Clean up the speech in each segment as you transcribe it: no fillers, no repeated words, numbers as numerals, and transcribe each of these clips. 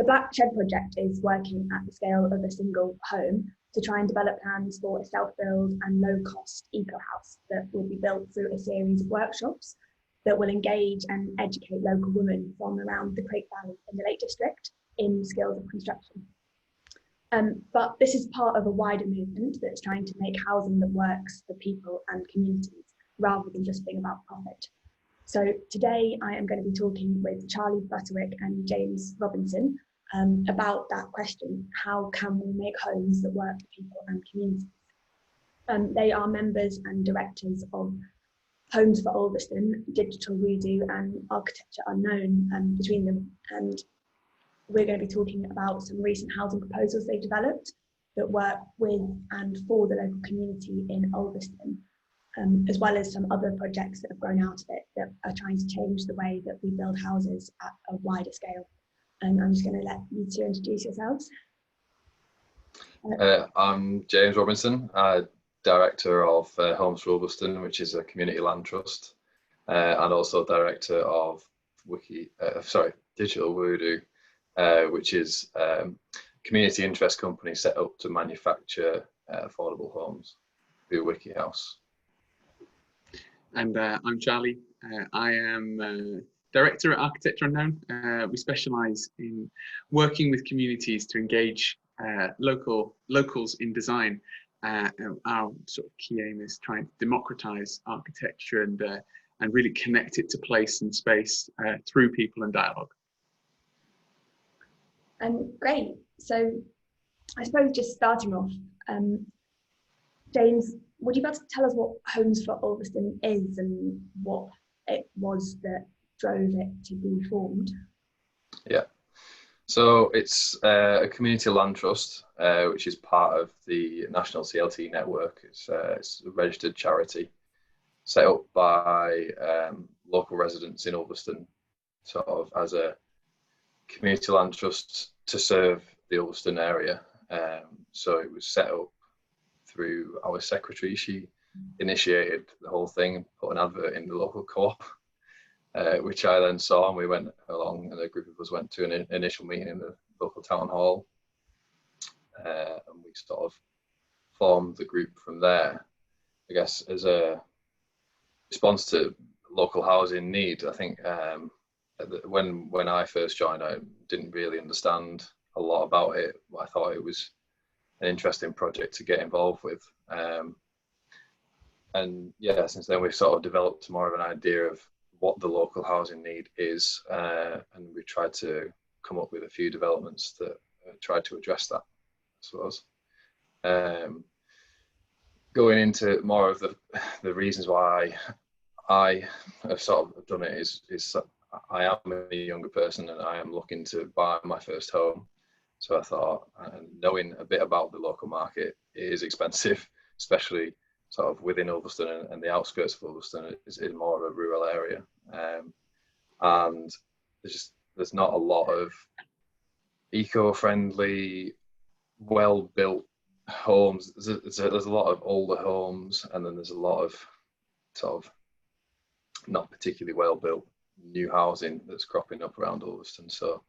The Black Shed project is working at the scale of a single home to try and develop plans for a self-build and low-cost eco-house that will be built through a series of workshops that will engage and educate local women from around the Crake Valley in the Lake District in skills of construction. But this is part of a wider movement that's trying to make housing that works for people and communities rather than just being about profit. So today I am going to be talking with Charlie Butterwick and James Robinson about that question: how can we make homes that work for people and communities? They are members and directors of Homes for Ulverston, Digital Voodoo and Architecture Unknown between them, and we're going to be talking about some recent housing proposals they've developed that work with and for the local community in Ulverston, as well as some other projects that have grown out of it that are trying to change the way that we build houses at a wider scale. And I'm just going to let you two introduce yourselves. I'm James Robinson, Director of Homes for Ulverston, which is a community land trust, and also Director of Digital Voodoo, which is a community interest company set up to manufacture affordable homes through Wiki House. And I'm Charlie. I am Director at Architecture Unknown. We specialise in working with communities to engage locals in design. Our sort of key aim is trying to democratise architecture and really connect it to place and space through people and dialogue. Great. So I suppose just starting off, James, would you be able to tell us what Homes for Ulverston is and what it was that drove it to be formed? Yeah, so it's a community land trust, which is part of the National CLT network. It's a registered charity set up by local residents in Ulverston, sort of as a community land trust to serve the Ulverston area. So it was set up through our secretary. She initiated the whole thing, put an advert in the local co-op, which I then saw, and we went along, and a group of us went to an initial meeting in the local town hall, and we sort of formed the group from there, I guess, as a response to local housing need. I think when I first joined, I didn't really understand a lot about it. I thought it was an interesting project to get involved with, and yeah, since then we've sort of developed more of an idea of what the local housing need is, and we tried to come up with a few developments that tried to address that, I suppose. Going into more of the reasons why I have sort of done it is I am a younger person and I am looking to buy my first home. So I thought, knowing a bit about the local market, it is expensive, especially sort of within Ulverston and the outskirts of Ulverston. Is more of a rural area, and there's not a lot of eco-friendly, well-built homes. There's a lot of older homes, and then there's a lot of sort of not particularly well-built new housing that's cropping up around Ulverston. So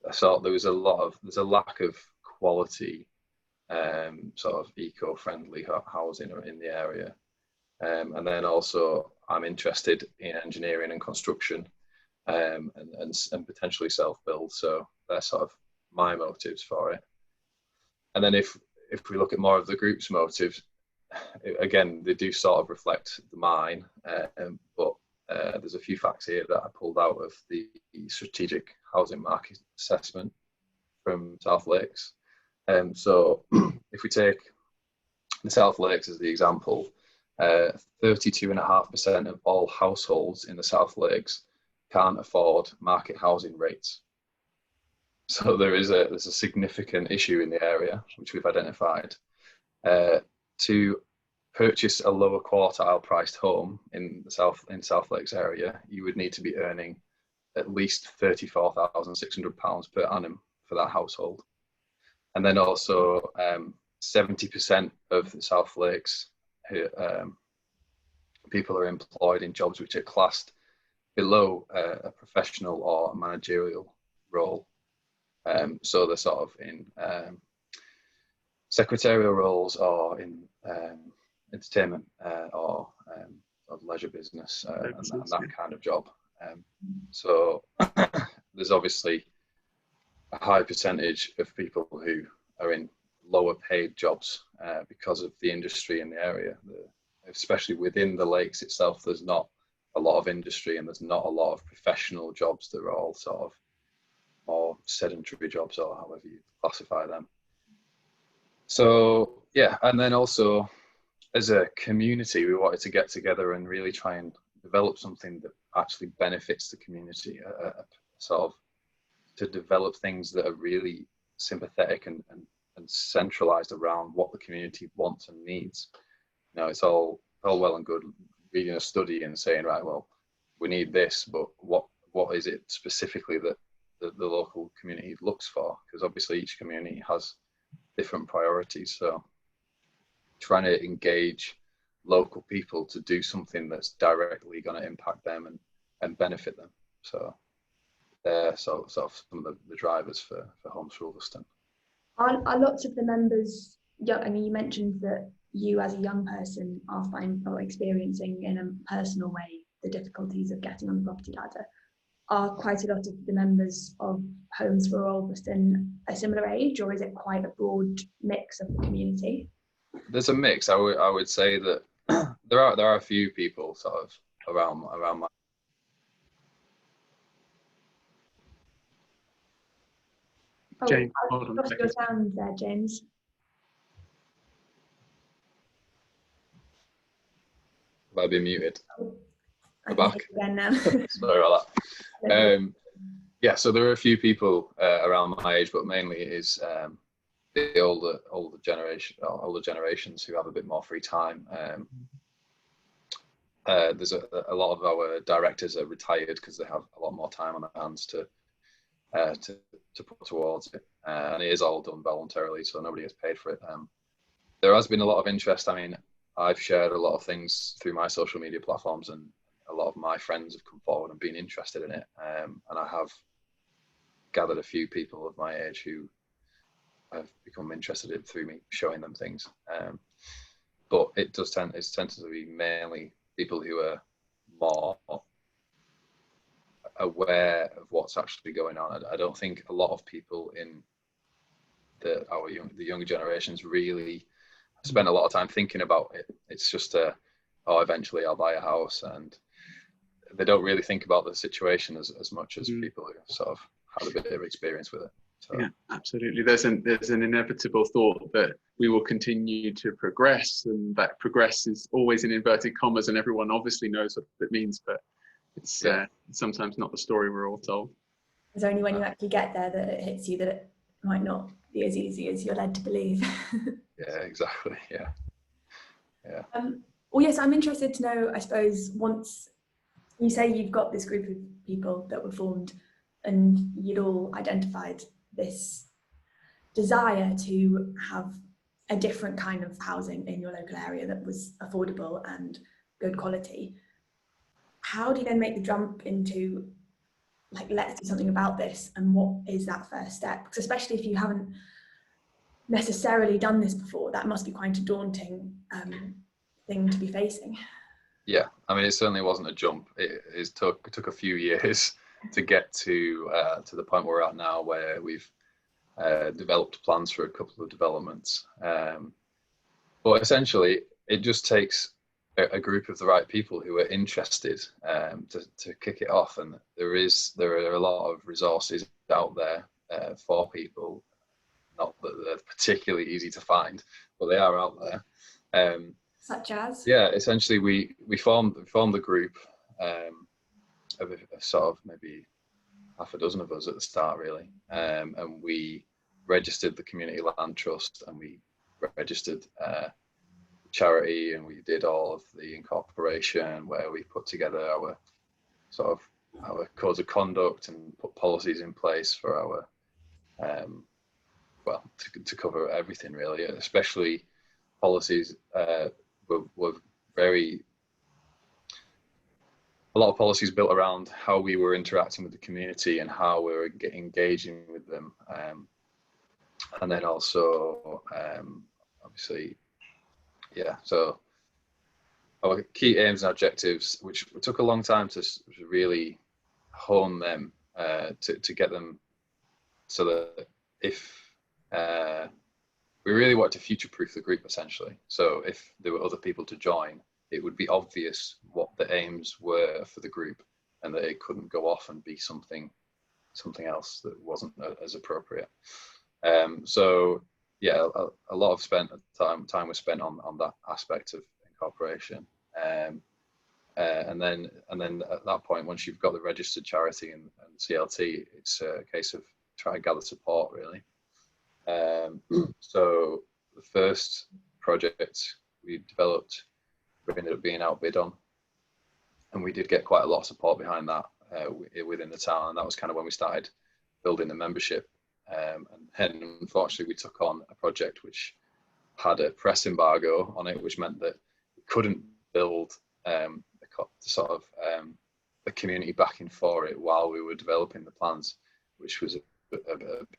I thought there's a lack of quality sort of eco-friendly housing in the area, and then also I'm interested in engineering and construction, and potentially self-build. So that's sort of my motives for it. And then if we look at more of the group's motives, again, they do sort of reflect mine, but there's a few facts here that I pulled out of the strategic housing market assessment from South Lakes. So if we take the South Lakes as the example, 32.5% of all households in the South Lakes can't afford market housing rates. So there's a significant issue in the area, which we've identified. To purchase a lower quartile priced home in South Lakes area, you would need to be earning at least £34,600 per annum for that household. And then also 70% of the South Lakes people are employed in jobs which are classed below a professional or managerial role. So they're sort of in secretarial roles or in entertainment or leisure business and that kind of job. So there's obviously a high percentage of people who are in lower paid jobs because of the industry in the area. Especially within the lakes itself, there's not a lot of industry and there's not a lot of professional jobs. They're all sort of more sedentary jobs, or however you classify them. So yeah, and then also as a community, we wanted to get together and really try and develop something that actually benefits the community, sort of to develop things that are really sympathetic and centralized around what the community wants and needs. You know, it's all well and good reading a study and saying, right, well, we need this, but what is it specifically that the local community looks for? Because obviously each community has different priorities. So trying to engage local people to do something that's directly going to impact them and benefit them. So they're sort of some of the drivers for Homes for Ulverston. Are lots of the members young? I mean, you mentioned that you as a young person are experiencing in a personal way the difficulties of getting on the property ladder. Are quite a lot of the members of Homes for Ulverston a similar age, or is it quite a broad mix of the community? There's a mix. I would say that there are a few people sort of around my. James, hold on. Lost your sound there, James. Have I been muted? I'm back again now. Sorry about that. Yeah, so there are a few people around my age, but mainly it is the older generations who have a bit more free time. There's a lot of our directors are retired because they have a lot more time on their hands to put towards it, and it is all done voluntarily, so nobody gets paid for it. There has been a lot of interest. I mean, I've shared a lot of things through my social media platforms, and a lot of my friends have come forward and been interested in it, and I have gathered a few people of my age who have become interested in through me showing them things. But it tends to be mainly people who are more aware of what's actually going on. I don't think a lot of people in the younger generations really spend a lot of time thinking about it. It's just eventually I'll buy a house, and they don't really think about the situation as much as people who sort of had a bit of experience with it. So. Yeah, absolutely. There's an inevitable thought that we will continue to progress, and that progress is always in inverted commas, and everyone obviously knows what it means, but it's sometimes not the story we're all told. It's only when you actually get there that it hits you that it might not be as easy as you're led to believe. Yeah, exactly. Yeah. Well, yes, I'm interested to know, I suppose, once you say you've got this group of people that were formed and you'd all identified this desire to have a different kind of housing in your local area that was affordable and good quality, how do you then make the jump into, like, let's do something about this, and what is that first step? Because especially if you haven't necessarily done this before, that must be quite a daunting thing to be facing. Yeah, I mean, it certainly wasn't a jump. It took a few years to get to the point we're at now, where we've developed plans for a couple of developments. But essentially, it just takes a group of the right people who are interested to kick it off. And there are a lot of resources out there for people. Not that they're particularly easy to find, but they are out there. Such as? Yeah, essentially we formed the group of a sort of maybe half a dozen of us at the start, really, and we registered the Community Land Trust, and we registered charity, and we did all of the incorporation, where we put together our codes of conduct and put policies in place for our to cover everything, really, especially policies were very a lot of policies built around how we were interacting with the community and how we were engaging with them. And then also, obviously, yeah, so our key aims and objectives, which took a long time to really hone them, to get them so that if we really wanted to future-proof the group, essentially. So if there were other people to join, it would be obvious what the aims were for the group, and that it couldn't go off and be something else that wasn't as appropriate. So yeah, a lot of time was spent on that aspect of incorporation. And then at that point, once you've got the registered charity and CLT, it's a case of trying to gather support, really. So the first project we developed, we ended up being outbid on, and we did get quite a lot of support behind that within the town, and that was kind of when we started building the membership. And unfortunately, we took on a project which had a press embargo on it, which meant that we couldn't build the community backing for it while we were developing the plans, which was a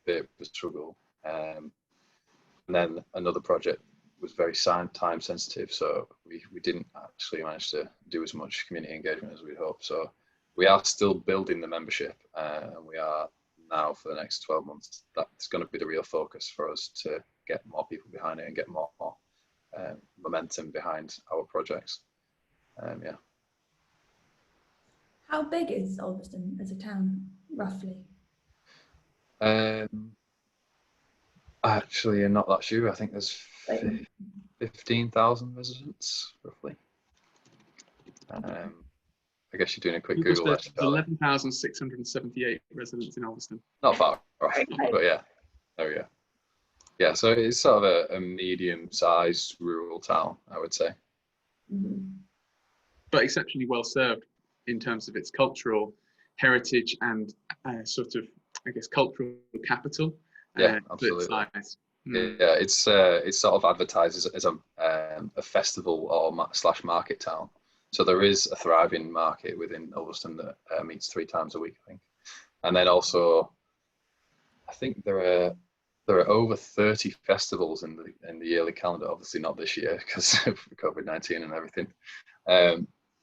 bit of a struggle. And then another project was very time sensitive, so we didn't actually manage to do as much community engagement as we'd hoped. So we are still building the membership, and we are now for the next 12 months. That's going to be the real focus for us, to get more people behind it and get more momentum behind our projects. Yeah. How big is Ulverston as a town, roughly? Actually, I'm not that sure. I think there's 15,000 residents, roughly. I guess you're doing a quick Google. There's 11,678 residents in Ulverston. Not far off, but yeah, there we go. Yeah, so it's sort of a medium-sized rural town, I would say. But exceptionally well served in terms of its cultural heritage and sort of, I guess, cultural capital. Yeah, absolutely. Yeah, it's sort of advertised as a festival or / market town. So there is a thriving market within Ulverston that meets 3 times a week, I think. And then also, I think there are over 30 festivals in the yearly calendar. Obviously not this year because of COVID-19 and everything.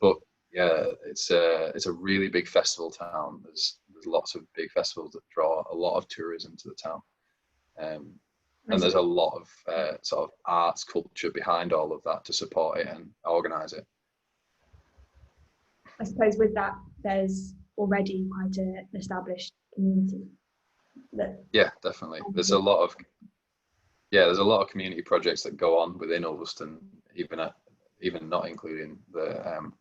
But yeah, it's a really big festival town. There's lots of big festivals that draw a lot of tourism to the town. And there's a lot of sort of arts culture behind all of that to support it and organise it. I suppose with that, there's already quite an established community. Yeah, definitely. There's a lot of community projects that go on within Ulverston, even not including the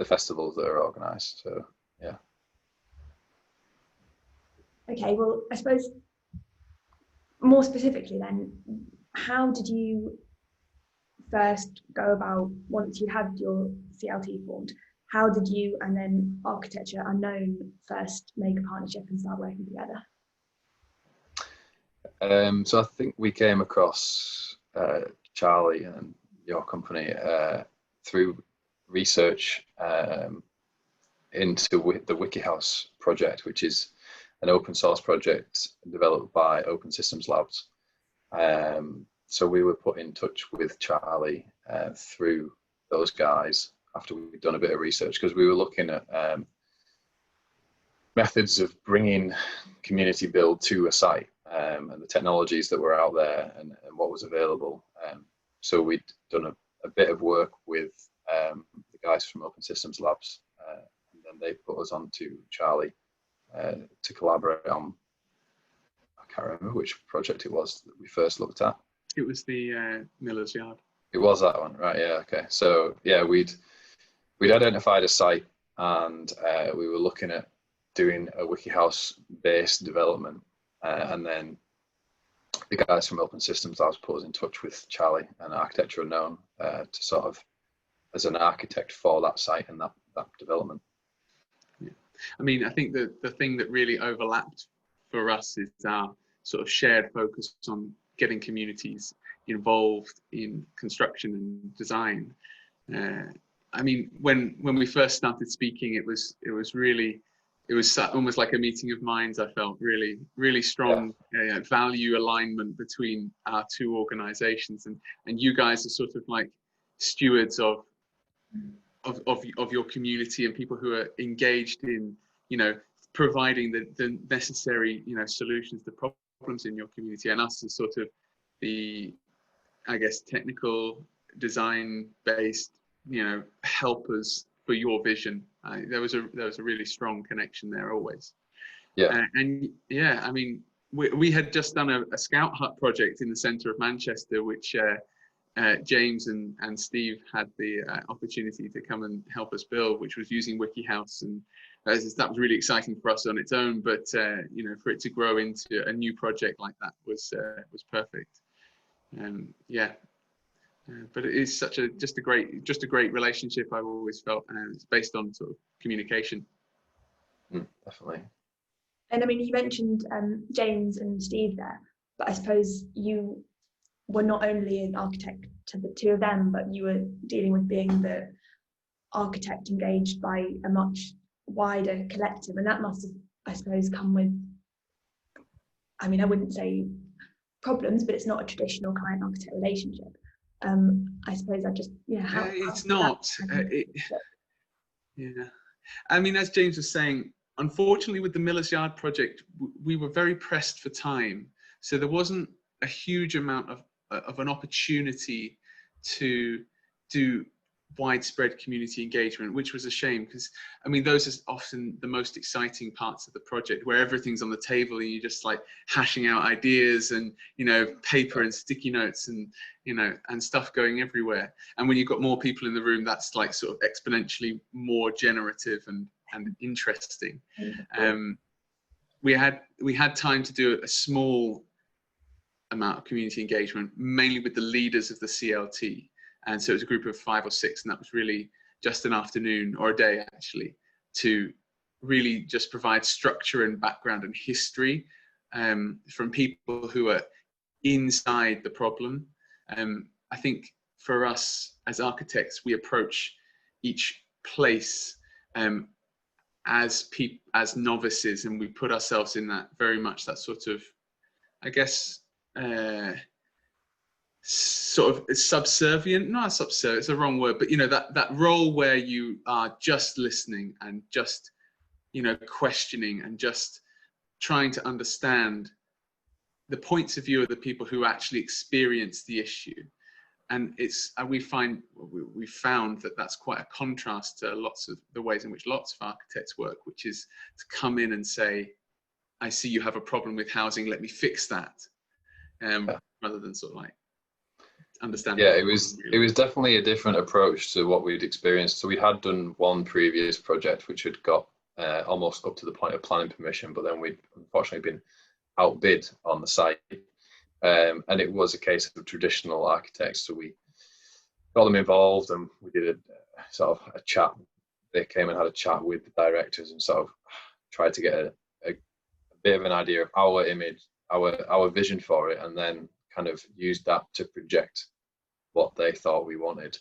festivals that are organised. So yeah. Okay, well, I suppose more specifically then, how did you first go about, once you had your CLT formed, how did you and then Architecture Unknown first make a partnership and start working together? So I think we came across Charlie and your company through research into the WikiHouse project, which is an open source project developed by Open Systems Labs. So we were put in touch with Charlie through those guys after we'd done a bit of research, because we were looking at methods of bringing community build to a site, and the technologies that were out there and what was available. So we'd done a bit of work with the guys from Open Systems Labs, and then they put us on to Charlie to collaborate on, I can't remember which project it was that we first looked at. It was the Miller's Yard. It was that one, right? Yeah, okay. So yeah, we'd identified a site, and we were looking at doing a WikiHouse based development, and then the guys from Open Systems Labs put us in touch with Charlie and Architecture Unknown to sort of as an architect for that site and that development. Yeah. I mean, I think that the thing that really overlapped for us is our sort of shared focus on getting communities involved in construction and design. I mean, when we first started speaking, it was almost like a meeting of minds. I felt really strong value alignment between our two organisations, and you guys are sort of like stewards of your community and people who are engaged in, you know, providing the necessary, you know, solutions to problems in your community, and us as sort of the, I guess, technical design based, you know, helpers for your vision. There was a really strong connection there always. And yeah, I mean, we had just done a scout hut project in the centre of Manchester, which James and Steve had the opportunity to come and help us build, which was using WikiHouse, and that was really exciting for us on its own. But you know, for it to grow into a new project like that was perfect. Yeah. But it is such just a great relationship. I've always felt, and it's based on sort of communication. Definitely. And I mean, you mentioned James and Steve there, but I suppose you were not only an architect to the two of them, but you were dealing with being the architect engaged by a much wider collective, and that must have, I suppose, come with, I mean, I wouldn't say problems, but it's not a traditional client-architect relationship. I suppose it's not. Yeah, I mean, as James was saying, unfortunately with the Miller's Yard project, we were very pressed for time, so there wasn't a huge amount of an opportunity to do widespread community engagement, which was a shame, because I mean, those are often the most exciting parts of the project, where everything's on the table and you're just like hashing out ideas and, you know, paper and sticky notes and, you know, and stuff going everywhere. And when you've got more people in the room, that's like sort of exponentially more generative and interesting. We had time to do a small amount of community engagement, mainly with the leaders of the CLT. And so it was a group of 5 or 6, and that was really just an afternoon or a day actually, to really just provide structure and background and history from people who are inside the problem. I think for us as architects, we approach each place as novices, and we put ourselves in that very much that sort of, I guess, sort of subservient, not subservient, it's a wrong word, but you know, that role where you are just listening and just, you know, questioning and just trying to understand the points of view of the people who actually experience the issue. And we found that that's quite a contrast to lots of the ways in which lots of architects work, which is to come in and say, I see you have a problem with housing, let me fix that, rather than sort of like understand. Yeah, it was definitely a different approach to what we'd experienced. So we had done one previous project which had got almost up to the point of planning permission, but then we'd unfortunately been outbid on the site. And it was a case of traditional architects. So we got them involved and we did a sort of a chat. They came and had a chat with the directors and sort of tried to get a bit of an idea of our image, our vision for it, and then kind of used that to project what they thought we wanted.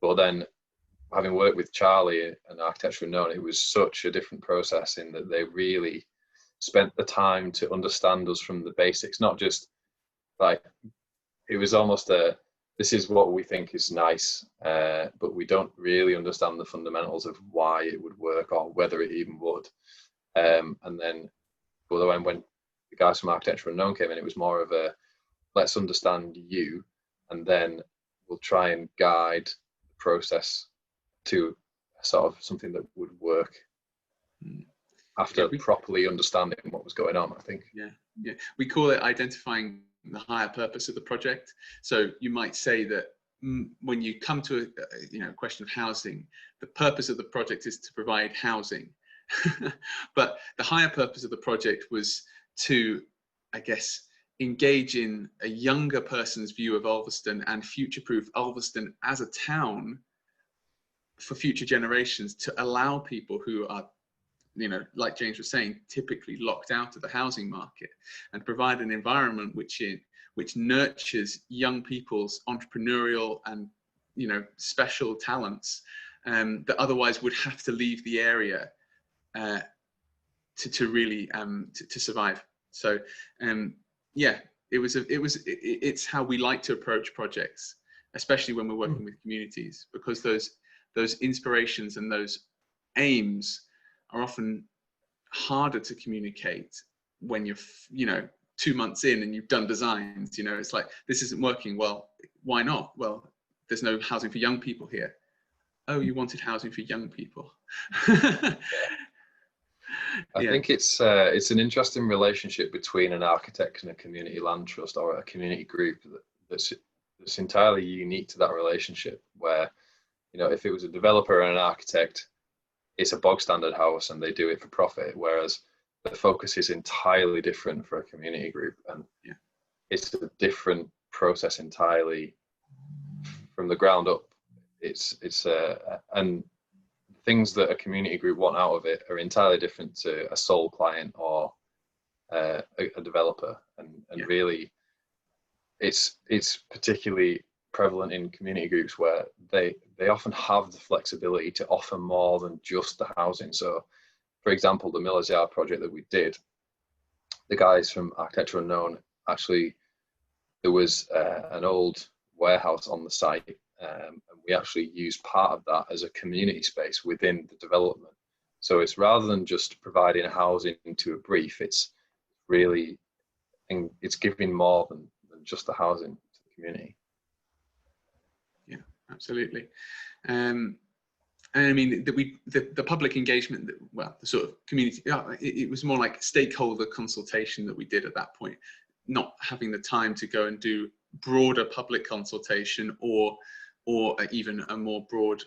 But then, having worked with Charlie and Architecture Unknown, it was such a different process in that they really spent the time to understand us from the basics, not just like, it was almost this is what we think is nice, but we don't really understand the fundamentals of why it would work or whether it even would. And then, when the guys from Architecture Unknown came in, it was more of a, let's understand you, and then we'll try and guide the process to sort of something that would work after properly understanding what was going on, I think. Yeah. We call it identifying the higher purpose of the project. So you might say that when you come to a question of housing, the purpose of the project is to provide housing. But the higher purpose of the project was to, I guess, engage in a younger person's view of Ulverston and future-proof Ulverston as a town for future generations, to allow people who are, like James was saying, typically locked out of the housing market, and provide an environment which nurtures young people's entrepreneurial and special talents, that otherwise would have to leave the area to really to survive. So yeah, it's how we like to approach projects, especially when we're working with communities, because those inspirations and those aims are often harder to communicate when you're 2 months in and you've done designs. It's like, this isn't working. Well, why not? Well, there's no housing for young people here. Oh, you wanted housing for young people. I think it's an interesting relationship between an architect and a community land trust or a community group that's entirely unique to that relationship, where, if it was a developer and an architect, it's a bog standard house and they do it for profit, whereas the focus is entirely different for a community group, and it's a different process entirely from the ground up. And things that a community group want out of it are entirely different to a sole client or a developer, and really it's particularly prevalent in community groups where they often have the flexibility to offer more than just the housing. So, for example, the Miller's Yard project that we did, the guys from Architecture Unknown, actually, there was an old warehouse on the site, and we actually used part of that as a community space within the development. So it's, rather than just providing housing to a brief, it's really, it's giving more than just the housing to the community. Yeah, absolutely. And I mean, the public engagement, the sort of community, it was more like stakeholder consultation that we did at that point, not having the time to go and do broader public consultation or even a more broad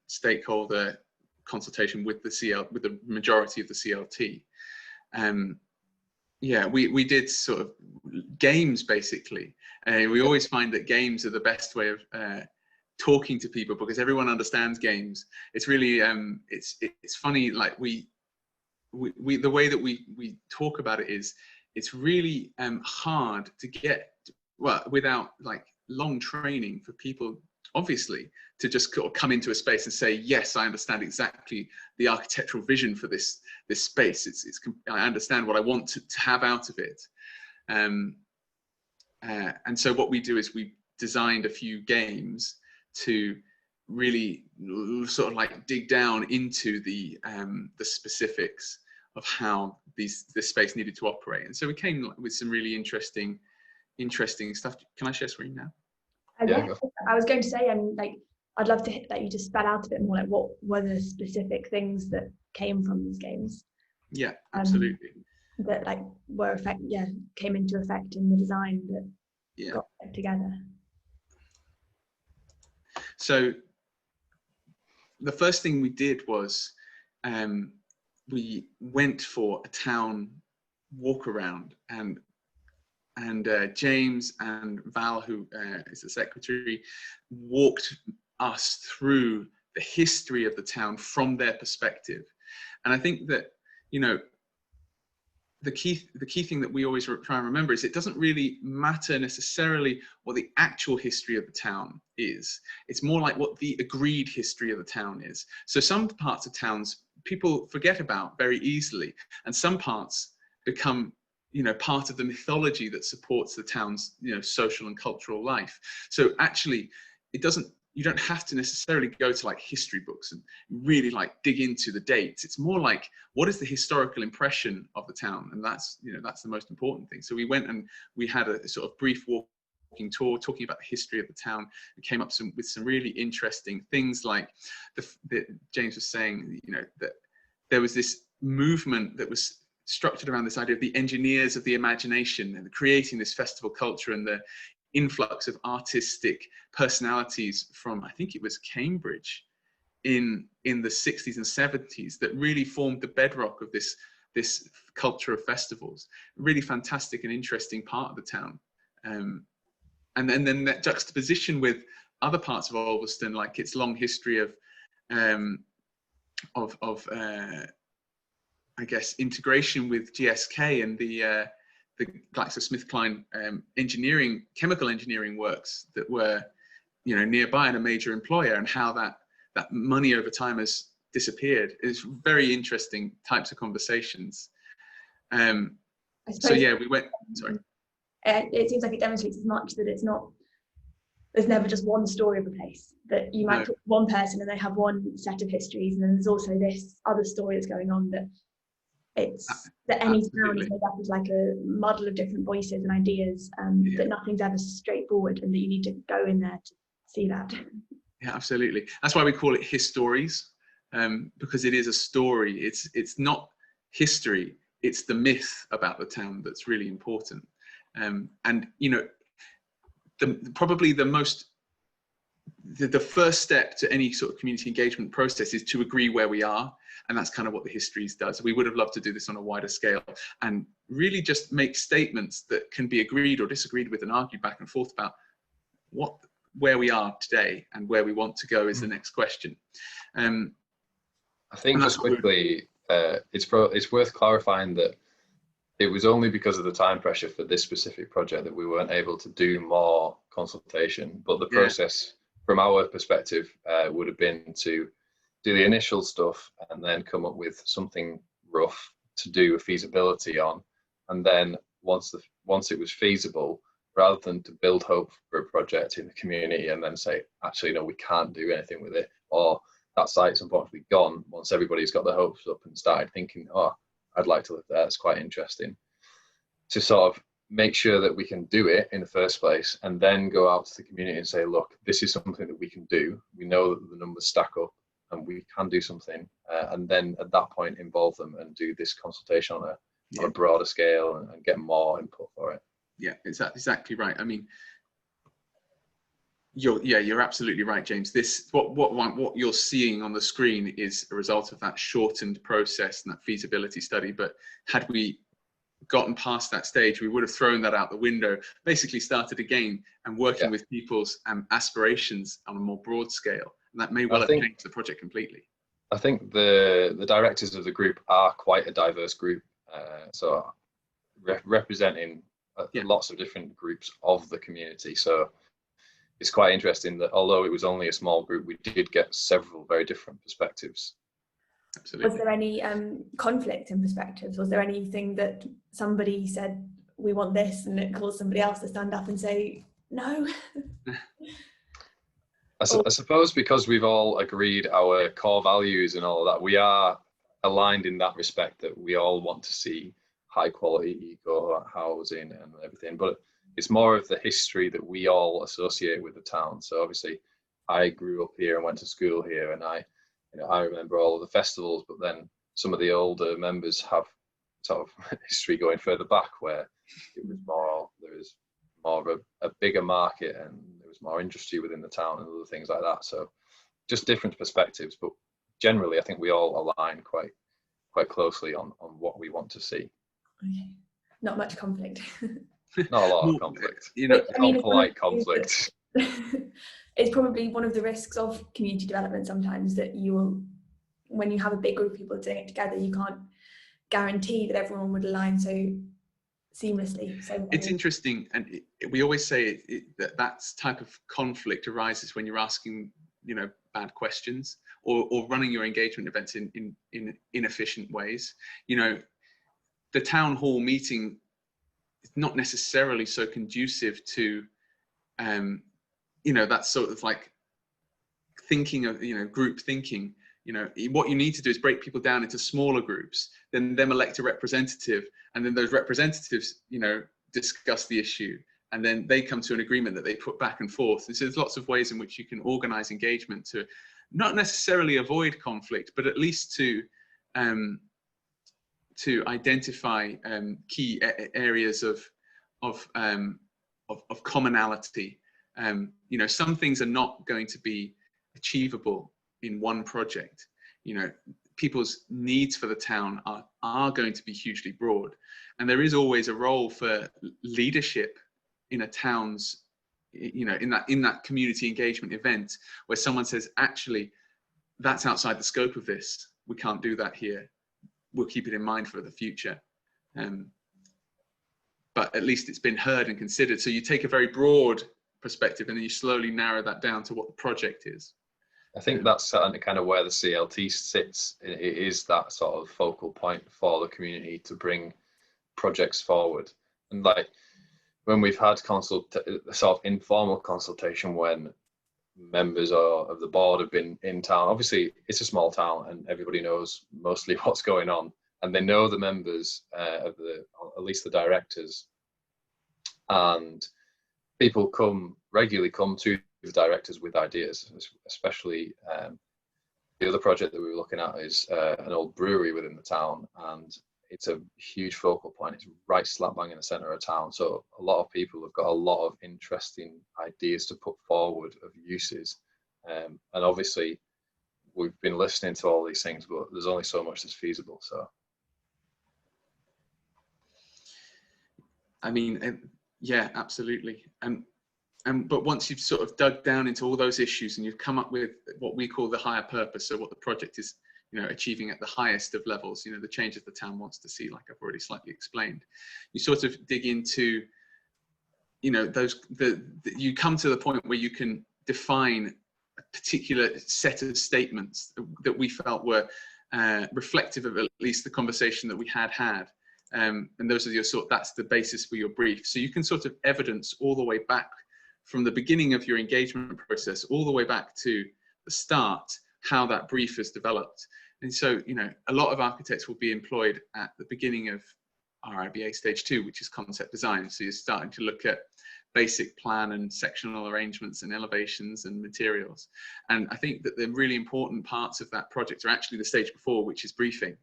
stakeholder consultation with the majority of the CLT. Yeah, we did sort of games, basically. We always find that games are the best way of talking to people, because everyone understands games. It's really it's funny, like we the way that we talk about it is, it's really hard to get, well, without like long training, for people obviously to just come into a space and say, yes, I understand exactly the architectural vision for this space. I understand what I want to have out of it. And so what we do is we designed a few games to really sort of like dig down into the specifics of how this space needed to operate. And so we came with some really interesting stuff. Can I share screen now? Yeah, I was going to say, I'd love to that you just spell out a bit more, like what were the specific things that came from these games. Yeah, absolutely. That came into effect in the design that got put together. So the first thing we did was we went for a town walk around, and James and Val, who is the secretary, walked us through the history of the town from their perspective. And I think that, the key thing that we always try and remember is, it doesn't really matter necessarily what the actual history of the town is. It's more like what the agreed history of the town is. So some parts of towns people forget about very easily, and some parts become part of the mythology that supports the town's social and cultural life. So actually, you don't have to necessarily go to like history books and really like dig into the dates. It's more like, what is the historical impression of the town? And that's that's the most important thing. So we went and we had a sort of brief walking tour talking about the history of the town, and came up with some really interesting things, like James was saying, that there was this movement that was structured around this idea of the engineers of the imagination, and creating this festival culture, and the influx of artistic personalities from, I think it was Cambridge in the 60s and 70s, that really formed the bedrock of this culture of festivals. Really fantastic and interesting part of the town. And then that juxtaposition with other parts of Ulverston, like its long history of I guess integration with GSK and the GlaxoSmithKline chemical engineering works that were nearby, and a major employer, and how that money over time has disappeared. It's very interesting types of conversations. So yeah, we went, sorry. It seems like it demonstrates as much that there's never just one story of a place, that you might talk to one person and they have one set of histories, and then there's also this other story that's going on, that that any town is made up of like a muddle of different voices and ideas, that nothing's ever straightforward, and that you need to go in there to see that. Yeah, absolutely. That's why we call it histories, because it is a story. It's not history, it's the myth about the town that's really important. And you know, probably the first step to any sort of community engagement process is to agree where we are, and that's kind of what the histories does. We would have loved to do this on a wider scale and really just make statements that can be agreed or disagreed with and argued back and forth about where we are today and where we want to go is the next question. I think just quickly, it's worth clarifying that it was only because of the time pressure for this specific project that we weren't able to do more consultation, but the process from our perspective would have been to do the initial stuff and then come up with something rough to do a feasibility on, and then once it was feasible, rather than to build hope for a project in the community and then say, actually no, we can't do anything with it, or that site's unfortunately gone, once everybody's got their hopes up and started thinking, oh, I'd like to live there, it's quite interesting, to sort of make sure that we can do it in the first place, and then go out to the community and say, look, this is something that we can do. We know that the numbers stack up and we can do something, and then at that point involve them and do this consultation on a broader scale and get more input for it. Yeah, exactly right. I mean, you're absolutely right, James. This what you're seeing on the screen is a result of that shortened process and that feasibility study. But had we gotten past that stage, we would have thrown that out the window, basically started again and working with people's aspirations on a more broad scale. And that may well have changed the project completely. I think the directors of the group are quite a diverse group, so representing lots of different groups of the community. So it's quite interesting that although it was only a small group, we did get several very different perspectives. Absolutely. Was there any conflict in perspectives? Was there anything that somebody said, we want this, and it caused somebody else to stand up and say, no? I suppose because we've all agreed our core values and all of that, we are aligned in that respect, that we all want to see high quality eco housing and everything, but it's more of the history that we all associate with the town. So obviously I grew up here and went to school here, and I remember all of the festivals, but then some of the older members have sort of history going further back, where there was more of a bigger market and there was more industry within the town and other things like that. So just different perspectives, but generally I think we all align quite closely on what we want to see. Okay. Not much conflict. Not a lot of conflict. Polite conflict. It's probably one of the risks of community development sometimes, that when you have a big group of people doing it together, you can't guarantee that everyone would align so seamlessly. So it's interesting, and we always say that type of conflict arises when you're asking, bad questions or running your engagement events in inefficient ways. The town hall meeting is not necessarily so conducive to that sort of like thinking of group thinking. What you need to do is break people down into smaller groups, then them elect a representative, and then those representatives discuss the issue, and then they come to an agreement that they put back and forth. And so there's lots of ways in which you can organize engagement to not necessarily avoid conflict, but at least to identify key areas of commonality. Some things are not going to be achievable in one project. People's needs for the town are going to be hugely broad, and there is always a role for leadership in a town's, in that community engagement event, where someone says, actually, that's outside the scope of this. We can't do that here. We'll keep it in mind for the future. But at least it's been heard and considered. So you take a very broad perspective and then you slowly narrow that down to what the project is. I think that's kind of where the CLT sits. It is that sort of focal point for the community to bring projects forward. And like when we've had sort of informal consultation when members of the board have been in town, obviously it's a small town and everybody knows mostly what's going on, and they know the members of at least the directors, and people regularly come to the directors with ideas, especially the other project that we were looking at is an old brewery within the town, and it's a huge focal point. It's right slap bang in the centre of town, so a lot of people have got a lot of interesting ideas to put forward of uses, and obviously we've been listening to all these things, but there's only so much that's feasible. So I mean, yeah, absolutely. But once you've sort of dug down into all those issues and you've come up with what we call the higher purpose, so what the project is, achieving at the highest of levels, the changes the town wants to see, like I've already slightly explained, you sort of dig into, you come to the point where you can define a particular set of statements that we felt were reflective of at least the conversation that we had. And those are that's the basis for your brief. So you can sort of evidence all the way back from the beginning of your engagement process, all the way back to the start, how that brief has developed. And so, a lot of architects will be employed at the beginning of RIBA stage 2, which is concept design. So you're starting to look at basic plan and sectional arrangements and elevations and materials. And I think that the really important parts of that project are actually the stage before, which is briefing.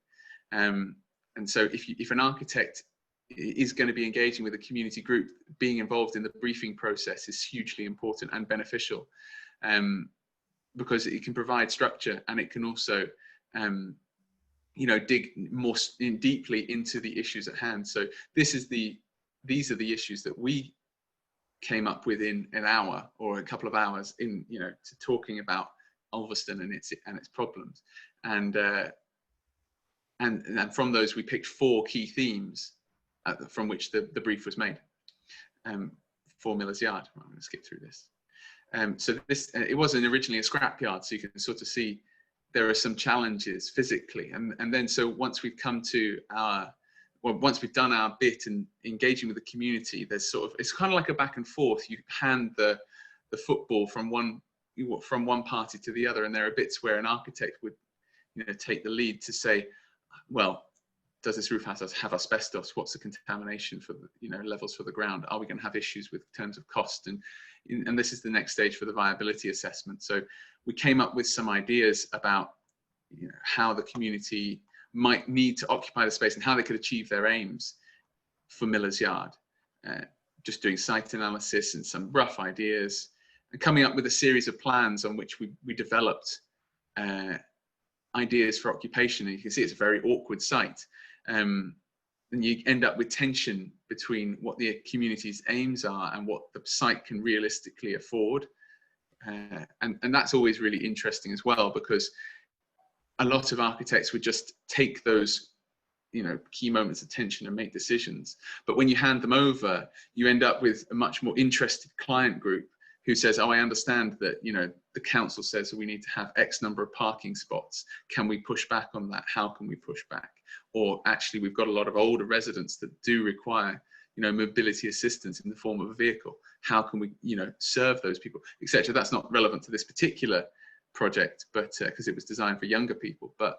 And so if an architect is going to be engaging with a community group, being involved in the briefing process is hugely important and beneficial, because it can provide structure, and it can also dig more deeply into the issues at hand. So these are the issues that we came up with in an hour or a couple of hours in to talking about Ulverston and its problems, and from those we picked 4 key themes from which the brief was made. 4 Miller's Yard. I'm going to skip through this. So this it wasn't originally a scrapyard, so you can sort of see there are some challenges physically, and then so once we've come to once we've done our bit and engaging with the community, there's it's kind of like a back and forth. You hand the football from one party to the other, and there are bits where an architect would take the lead to say, well, does this roof have asbestos? What's the contamination for levels for the ground? Are we going to have issues with terms of cost? And this is the next stage for the viability assessment. So we came up with some ideas about how the community might need to occupy the space and how they could achieve their aims for Miller's Yard. Just doing site analysis and some rough ideas, and coming up with a series of plans on which we developed ideas for occupation. And you can see it's a very awkward site. And you end up with tension between what the community's aims are and what the site can realistically afford. And that's always really interesting as well, because a lot of architects would just take those key moments of tension and make decisions. But when you hand them over, you end up with a much more interested client group who says, oh, I understand that, the council says we need to have X number of parking spots. Can we push back on that? How can we push back? Or actually, we've got a lot of older residents that do require, mobility assistance in the form of a vehicle. How can we, serve those people, etc. That's not relevant to this particular project, but because it was designed for younger people. But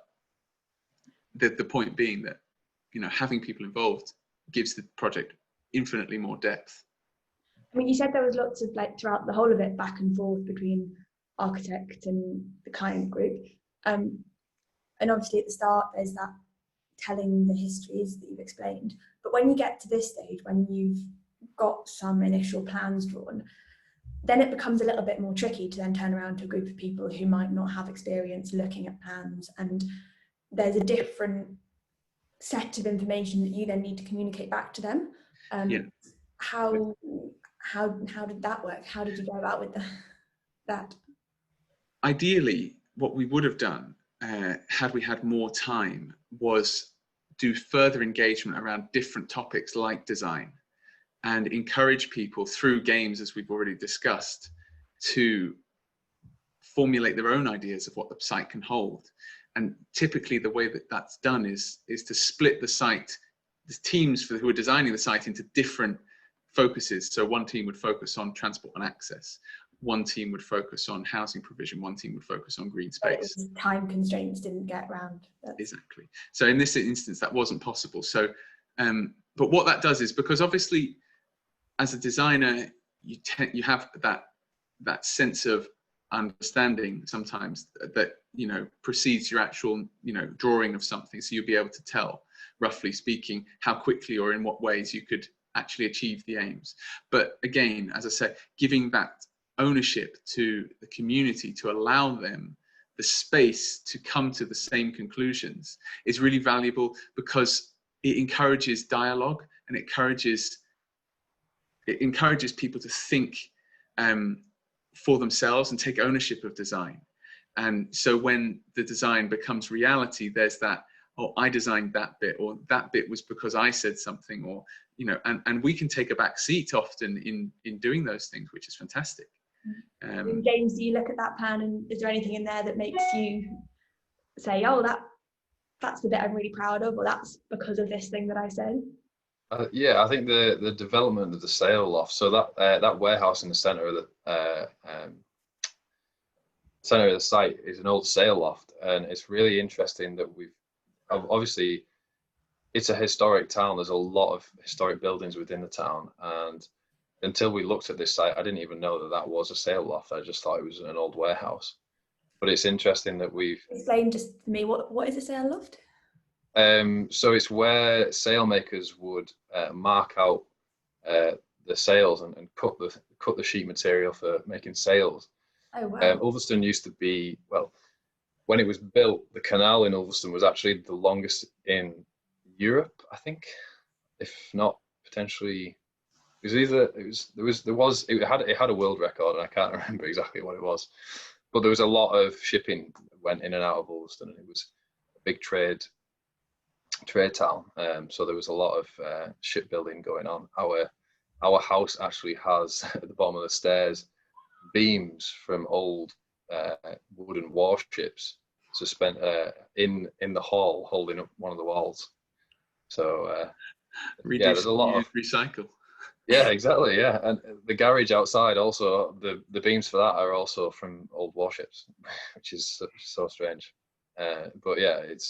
the point being that, having people involved gives the project infinitely more depth. I mean, you said there was lots of, throughout the whole of it, back and forth between architect and the client group. And obviously at the start, there's that telling the histories that you've explained. But when you get to this stage, when you've got some initial plans drawn, then it becomes a little bit more tricky to then turn around to a group of people who might not have experience looking at plans. And there's a different set of information that you then need to communicate back to them. How did that work? How did you go about with that? Ideally, what we would have done, had we had more time, was do further engagement around different topics like design, and encourage people through games, as we've already discussed, to formulate their own ideas of what the site can hold. And typically the way that that's done is to split the site, the teams who are designing the site, into different focuses. So one team would focus on transport and access, one team would focus on housing provision, one team would focus on green space. Time constraints didn't get around. Exactly. So in this instance, that wasn't possible. So, but what that does is, because obviously as a designer, you have that sense of understanding sometimes that, you know, precedes your actual, you know, drawing of something. So you'll be able to tell, roughly speaking, how quickly or in what ways you could actually achieve the aims. But again, as I said, giving that ownership to the community to allow them the space to come to the same conclusions is really valuable, because it encourages dialogue, and it encourages people to think for themselves and take ownership of design. And so when the design becomes reality, there's that, oh, I designed that bit, or that bit was because I said something, or, you know, and we can take a back seat often in doing those things, which is fantastic. James, do you look at that plan, and is there anything in there that makes you say, oh, that's the bit I'm really proud of, or that's because of this thing that I said? Yeah, I think the development of the sail loft, so that warehouse in the center of the site is an old sail loft, and it's really interesting that we've obviously, it's a historic town. There's a lot of historic buildings within the town, and until we looked at this site, I didn't even know that was a sail loft. I just thought it was an old warehouse. But it's interesting that we've explain just to me what is a sail loft. So it's where sailmakers would mark out the sails and cut the sheet material for making sails. Oh wow. Ulverston used to be, well, when it was built, the canal in Ulverston was actually the longest in Europe, I think, if not potentially. It had a world record, and I can't remember exactly what it was, but there was a lot of shipping went in and out of Ulverston, and it was a big trade town. So there was a lot of shipbuilding going on. Our house actually has at the bottom of the stairs beams from old wooden warships suspended in the hall, holding up one of the walls. So yeah, there's a lot of recycle. Yeah, exactly. Yeah, and the garage outside also, the beams for that are also from old warships, which is so strange. But yeah, it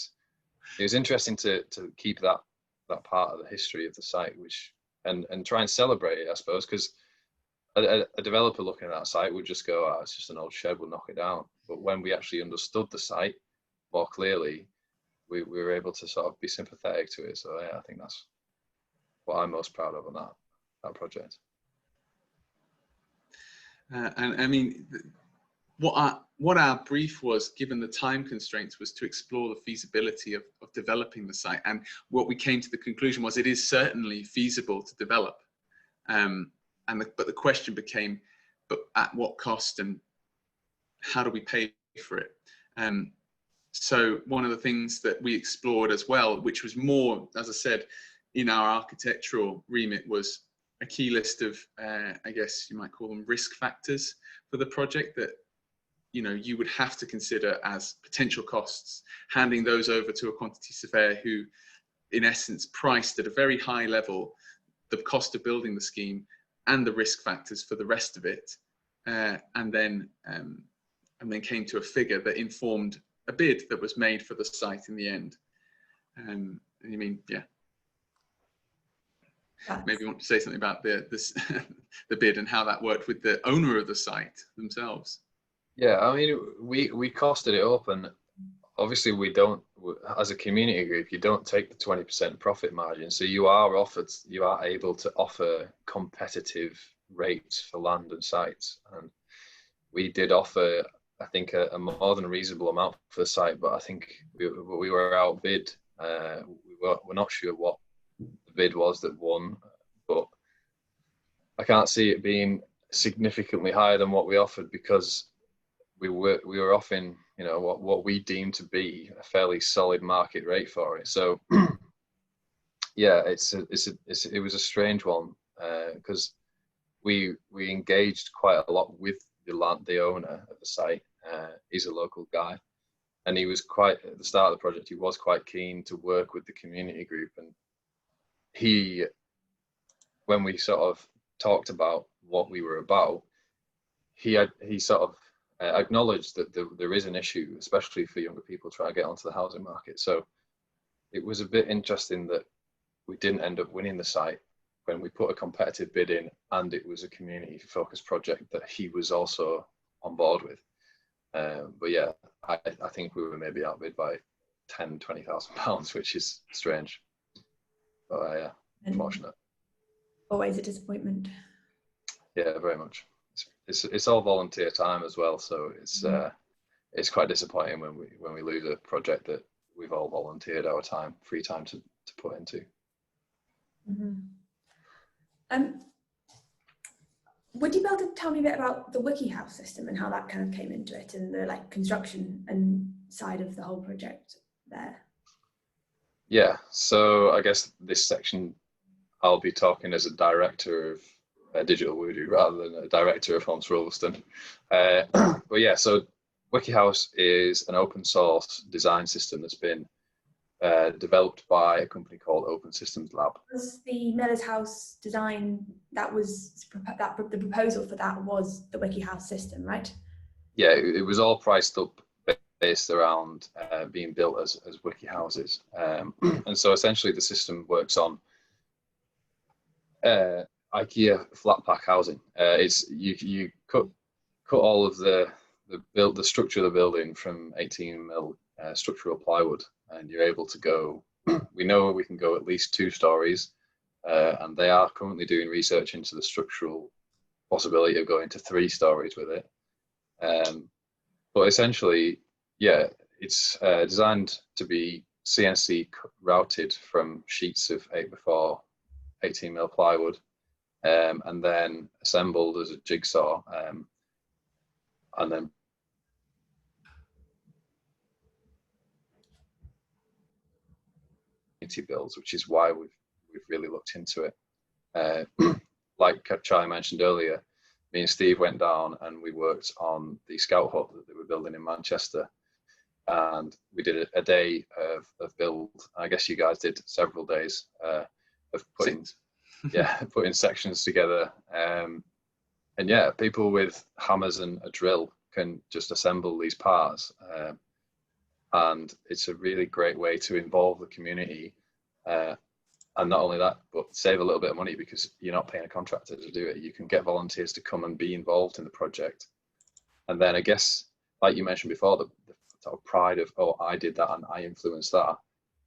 was interesting to keep that part of the history of the site, which and try and celebrate it, I suppose, because a developer looking at that site would just go, oh, it's just an old shed, we'll knock it down. But when we actually understood the site more clearly, we were able to sort of be sympathetic to it. So yeah, I think that's what I'm most proud of on that project. And I mean, what our brief was, given the time constraints, was to explore the feasibility of developing the site. And what we came to the conclusion was it is certainly feasible to develop. But the question became, but at what cost, and how do we pay for it? So one of the things that we explored as well, which was more, as I said, in our architectural remit, was a key list of, I guess you might call them risk factors for the project that, you know, you would have to consider as potential costs, handing those over to a quantity surveyor who, in essence, priced at a very high level the cost of building the scheme and the risk factors for the rest of it, and then came to a figure that informed a bid that was made for the site in the end. You mean, yeah. Maybe you want to say something about the bid and how that worked with the owner of the site themselves. Yeah, I mean, we costed it up, and obviously we don't, as a community group, you don't take the 20% profit margin. So you are able to offer competitive rates for land and sites. And we did offer, I think, a more than reasonable amount for the site, but I think we were outbid. We're not sure what the bid was that won, but I can't see it being significantly higher than what we offered, because we were offering, you know, what we deemed to be a fairly solid market rate for it. So yeah, it was a strange one, because we engaged quite a lot with the owner of the site, He's a local guy, and he was quite, at the start of the project, he was quite keen to work with the community group. And he, when we sort of talked about what we were about, he sort of acknowledged that there is an issue, especially for younger people trying to get onto the housing market. So it was a bit interesting that we didn't end up winning the site when we put a competitive bid in, and it was a community focused project that he was also on board with. But yeah, I think we were maybe outbid by £20,000, which is strange. But yeah, unfortunate. Always a disappointment. Yeah, very much. It's all volunteer time as well, so it's quite disappointing when we lose a project that we've all volunteered our time, free time to put into. Would you be able to tell me a bit about the WikiHouse system and how that kind of came into it, and the like construction and side of the whole project there? Yeah, so I guess this section I'll be talking as a director of Digital Voodoo rather than a director of Homes for Ulverston. But yeah, so WikiHouse is an open source design system that's been developed by a company called Open Systems Lab. Was the Miller's House design, the proposal for that was the WikiHouse system, right? Yeah, it was all priced up based around being built as WikiHouses. And so essentially the system works on IKEA flat pack housing. It's you cut all of the structure of the building from 18mm structural plywood, and you're able to go. We know we can go at least 2 stories, and they are currently doing research into the structural possibility of going to 3 stories with it. But essentially, yeah, it's designed to be CNC routed from sheets of 8x4 18mm plywood, and then assembled as a jigsaw, and then builds, which is why we've really looked into it. Like Charlie mentioned earlier, me and Steve went down and we worked on the scout hut that they were building in Manchester, and we did a day of build. I guess you guys did several days of putting putting sections together, and yeah, people with hammers and a drill can just assemble these parts, and it's a really great way to involve the community, and not only that, but save a little bit of money because you're not paying a contractor to do it. You can get volunteers to come and be involved in the project, and then I guess, like you mentioned before, the sort of pride of, oh, I did that and I influenced that.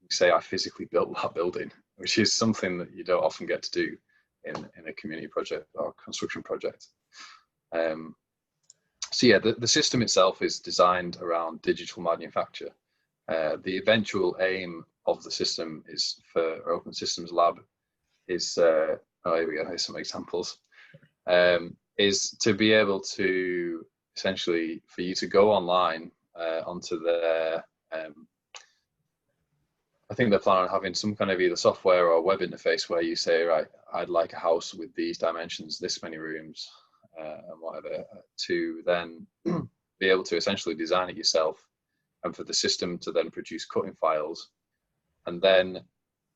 You say I physically built that building, which is something that you don't often get to do in a community project or construction project. So yeah, the system itself is designed around digital manufacture. The eventual aim of the system is for Open Systems Lab is, oh, here we go, here's some examples, is to be able to essentially, for you to go online onto their, I think they're planning on having some kind of either software or web interface where you say, right, I'd like a house with these dimensions, this many rooms, and whatever, to then be able to essentially design it yourself, and for the system to then produce cutting files. And then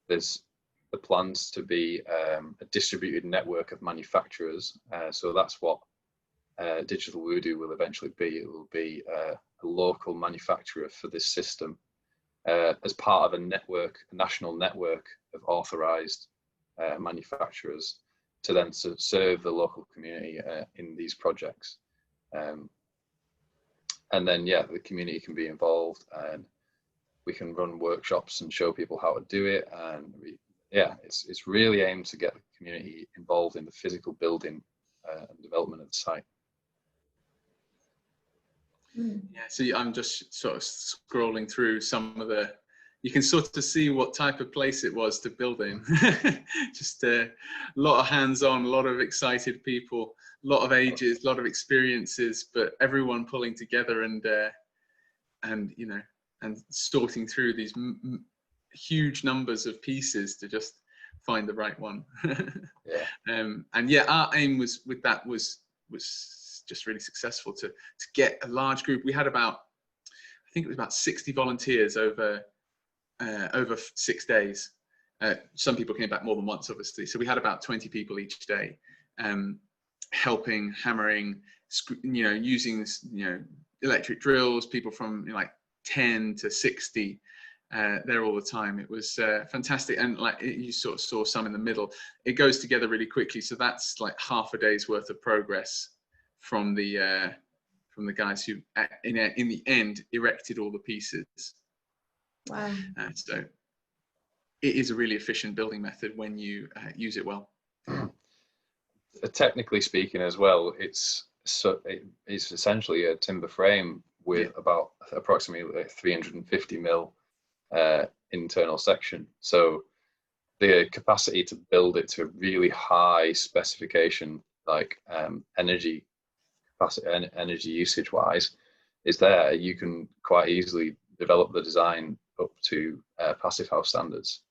there's the plans to be a distributed network of manufacturers. So that's what Digital Voodoo will eventually be. It will be a local manufacturer for this system, as part of a network, a national network of authorized manufacturers to then serve the local community in these projects. And then, yeah, the community can be involved, and we can run workshops and show people how to do it. And it's really aimed to get the community involved in the physical building and development of the site. Yeah, so I'm just sort of scrolling through some of the, you can sort of see what type of place it was to build in. Just a lot of hands-on, a lot of excited people, a lot of ages, a lot of experiences, but everyone pulling together and you know, and sorting through these huge numbers of pieces to just find the right one. Yeah. And yeah, our aim was with that was just really successful to get a large group. We had about, I think it was about 60 volunteers over 6 days. Some people came back more than once, obviously. So we had about 20 people each day, helping, hammering, using, electric drills, people from like 10 to 60 there all the time. It was fantastic. And like you sort of saw some in the middle, it goes together really quickly. So that's like half a day's worth of progress from the guys who in the end erected all the pieces. Wow. So it is a really efficient building method when you use it well. Technically speaking as well, it's essentially a timber frame with about approximately 350 mil internal section. So the capacity to build it to a really high specification, like energy capacity and energy usage wise, is there. You can quite easily develop the design up to passive house standards,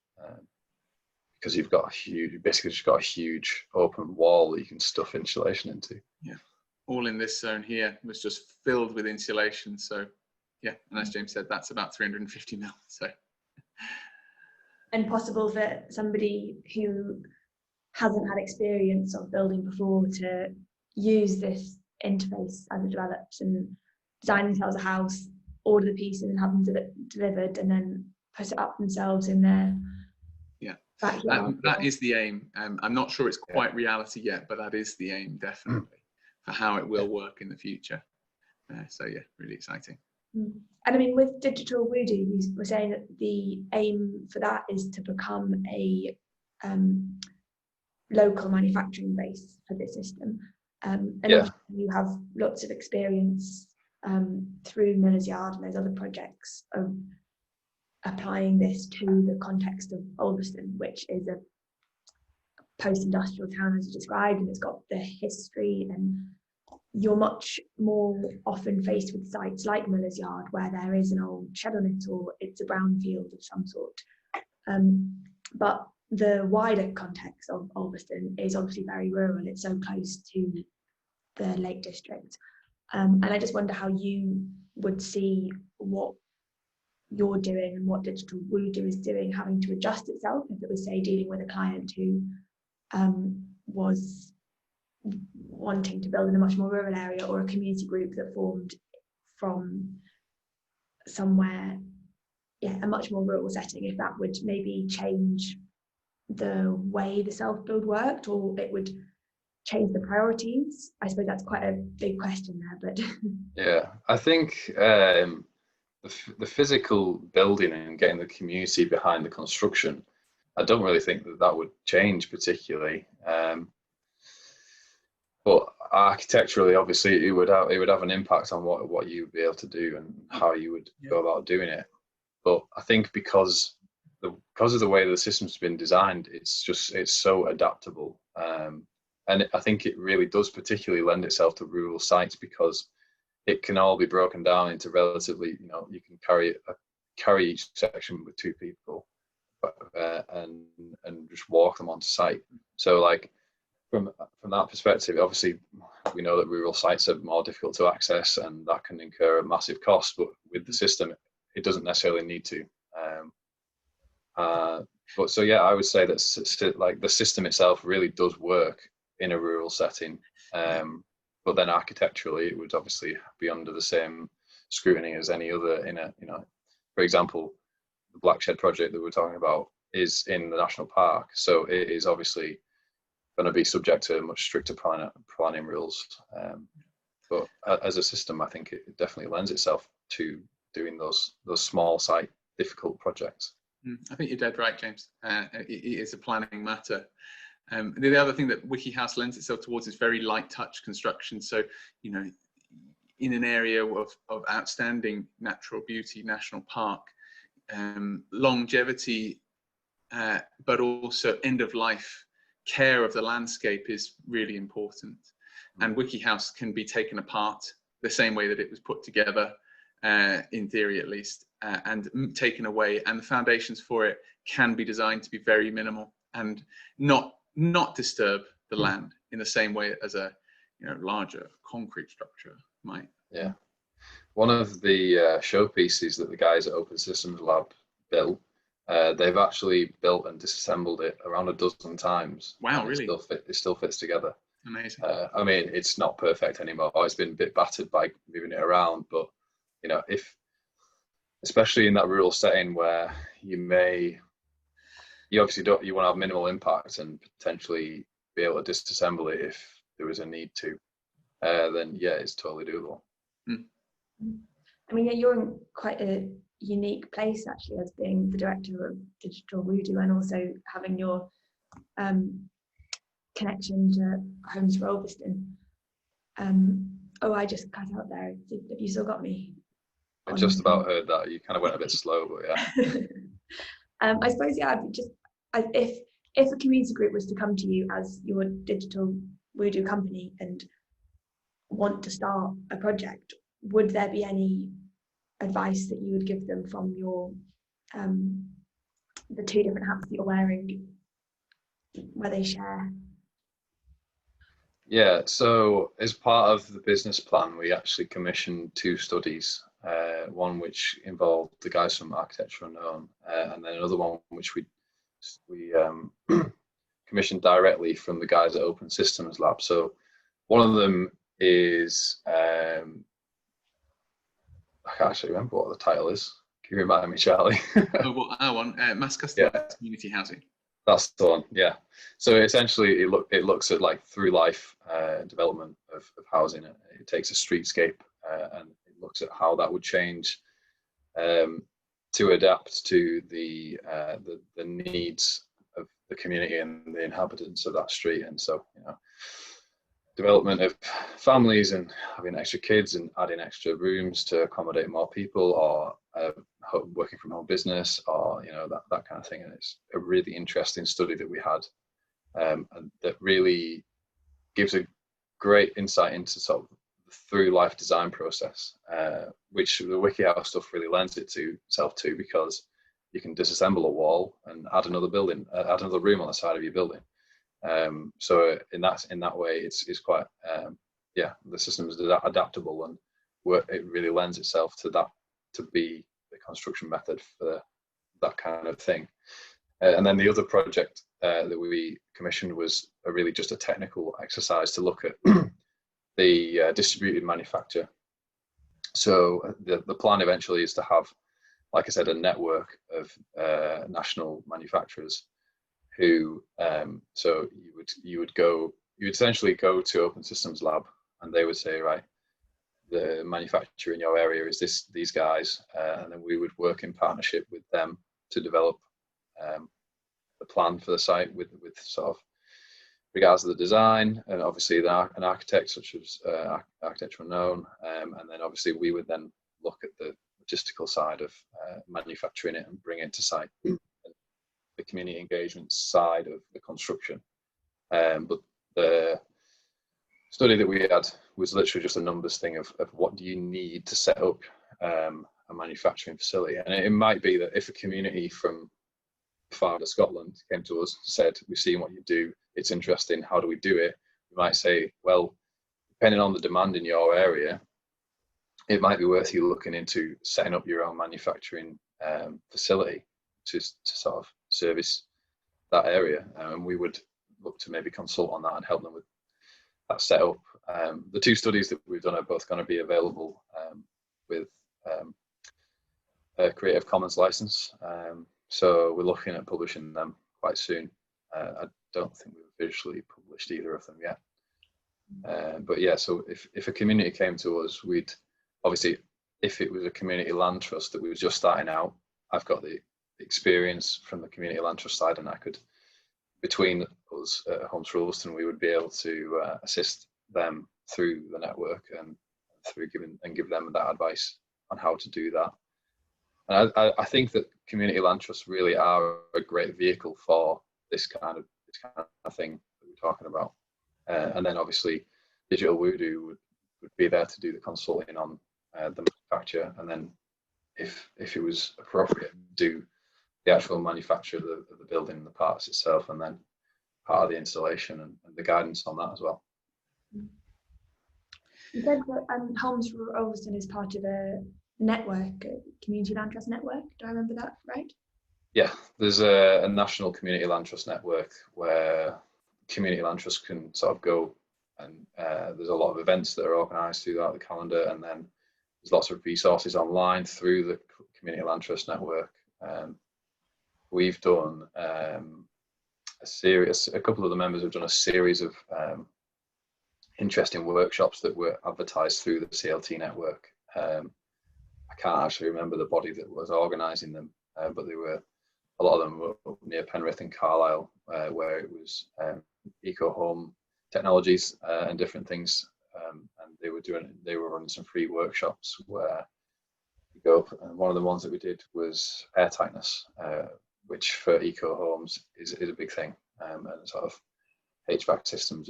because you've got basically just got a huge open wall that you can stuff insulation into. Yeah, all in this zone here was just filled with insulation. So yeah, and as James said, that's about 350 mil. So, and possible for somebody who hasn't had experience of building before to use this interface as it develops and design themselves a house, order the pieces and have them delivered, and then put it up themselves in their backyard. That is the aim. I'm not sure it's quite reality yet, but that is the aim, definitely, for how it will work in the future. So yeah, really exciting. And I mean, with Digital Voodoo, you were saying that the aim for that is to become a local manufacturing base for this system. And you have lots of experience through Miller's Yard and those other projects of applying this to the context of Ulverston, which is a post-industrial town as you described, and it's got the history, and you're much more often faced with sites like Miller's Yard where there is an old shed on it, or it's a brown field of some sort. But the wider context of Ulverston is obviously very rural. It's so close to the Lake District. And I just wonder how you would see what you're doing and what Digital Voodoo is doing, having to adjust itself if it was, say, dealing with a client who was wanting to build in a much more rural area, or a community group that formed from somewhere, a much more rural setting, if that would maybe change the way the self-build worked, or it would change the priorities. I suppose that's quite a big question there, but yeah, I think the physical building and getting the community behind the construction, I don't really think that would change particularly. But architecturally, obviously, it would have an impact on what you would be able to do and how you would go about doing it. But I think because of the way the system's been designed, it's so adaptable, and I think it really does particularly lend itself to rural sites, because it can all be broken down into relatively, you can carry each section with 2 people, and just walk them onto site. So like from that perspective, obviously we know that rural sites are more difficult to access, and that can incur a massive cost. But with the system, it doesn't necessarily need to. But so yeah, I would say that like the system itself really does work in a rural setting. But then architecturally, it would obviously be under the same scrutiny as any other for example, the Black Shed project that we're talking about is in the national park, so it is obviously going to be subject to much stricter planning rules. But as a system, I think it definitely lends itself to doing those small site difficult projects. I think you're dead right, James. It is a planning matter. The other thing that WikiHouse lends itself towards is very light touch construction. So, in an area of outstanding natural beauty, national park, longevity, but also end of life care of the landscape is really important. And WikiHouse can be taken apart the same way that it was put together, in theory at least, and taken away. And the foundations for it can be designed to be very minimal and not disturb the land in the same way as a larger concrete structure might. Yeah. One of the showpieces that the guys at Open Systems Lab built, they've actually built and disassembled it around a dozen times. Wow, really? It still fits together. Amazing. I mean, it's not perfect anymore. It's been a bit battered by moving it around, but especially in that rural setting where you obviously you want to have minimal impact and potentially be able to disassemble it if there was a need to, then yeah, it's totally doable. I mean, yeah, you're in quite a unique place actually, as being the director of Digital Voodoo and also having your connection to Homes for Ulverston. I just cut out there. Have you still got me? I just about heard that. You kind of went a bit slow, but yeah. I suppose, yeah, if a community group was to come to you as your Digital Voodoo company and want to start a project, would there be any advice that you would give them from your the two different hats that you're wearing, where they share? Yeah, so as part of the business plan, we actually commissioned 2 studies. One which involved the guys from Architecture Unknown, and then another one which we commissioned directly from the guys at Open Systems Lab. So one of them is I can't actually remember what the title is. Can you remind me, Charlie? Mass customized community housing. That's the one, yeah. So essentially, it looks at like through life development of housing. It takes a streetscape and it looks at how that would change to adapt to the needs of the community and the inhabitants of that street. And so, development of families and having extra kids and adding extra rooms to accommodate more people, or working from home business, or that kind of thing. And it's a really interesting study that we had, and that really gives a great insight into sort of the through life design process, which the WikiHow stuff really lends itself to, because you can disassemble a wall and add another room on the side of your building. So in that way, it's quite the system is adaptable, and it really lends itself to that, to be the construction method for that kind of thing. And then the other project that we commissioned was really just a technical exercise to look at the distributed manufacture. So the plan eventually is to have, like I said, a network of national manufacturers who, so you would essentially go to Open Systems Lab, and they would say, right, the manufacturer in your area is these guys, and then we would work in partnership with them to develop the plan for the site with sort of regards to the design, and obviously an architect such as Architecture Unknown, and then obviously we would then look at the logistical side of manufacturing it and bring it to site, the community engagement side of the construction. But the study that we had was literally just a numbers thing of what do you need to set up a manufacturing facility. And it might be that if a community from far to Scotland came to us and said, we've seen what you do, it's interesting, how do we do it? We might say, well, depending on the demand in your area, it might be worth you looking into setting up your own manufacturing facility to sort of service that area. And we would look to maybe consult on that and help them with that setup. The 2 studies that we've done are both going to be available with a Creative Commons license. So we're looking at publishing them quite soon. I don't think we've officially published either of them yet. But yeah, so if a community came to us, we'd obviously, if it was a community land trust that we were just starting out, I've got the experience from the community land trust side, and I could, between us at Homes for Ulverston, we would be able to assist them through the network and give them that advice on how to do that. And I think that community land trusts really are a great vehicle for this kind of thing that we're talking about. And then obviously Digital Voodoo would be there to do the consulting on the manufacture, and then if it was appropriate, do the actual manufacture of the building and the parts itself, and then part of the installation and the guidance on that as well. You said that Homes for Ulverston is part of a network, a community land trust network. Do I remember that right? Yeah, there's a national community land trust network where community land trusts can sort of go, and there's a lot of events that are organised throughout the calendar, and then there's lots of resources online through the community land trust network. We've done a couple of the members have done a series of interesting workshops that were advertised through the CLT network. I can't actually remember the body that was organising them, but they were, a lot of them were near Penrith and Carlisle, where it was eco home technologies and different things, and they were running some free workshops where you go up, and one of the ones that we did was air tightness, which for eco homes is a big thing, and sort of HVAC systems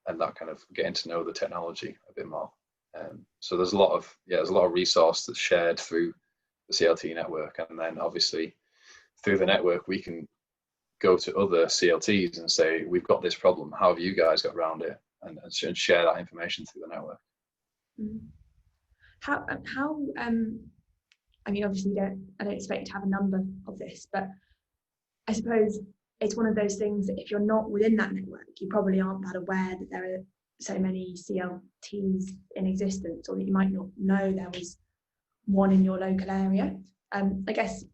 and that kind of getting to know the technology a bit more. So there's a lot of resource that's shared through the CLT network, and then obviously through the network we can go to other CLTs and say, we've got this problem, how have you guys got around it, and share that information through the network. How I mean, obviously I don't expect to have a number of this, but I suppose it's one of those things that if you're not within that network, you probably aren't that aware that there are so many CLTs in existence, or that you might not know there was one in your local area. I guess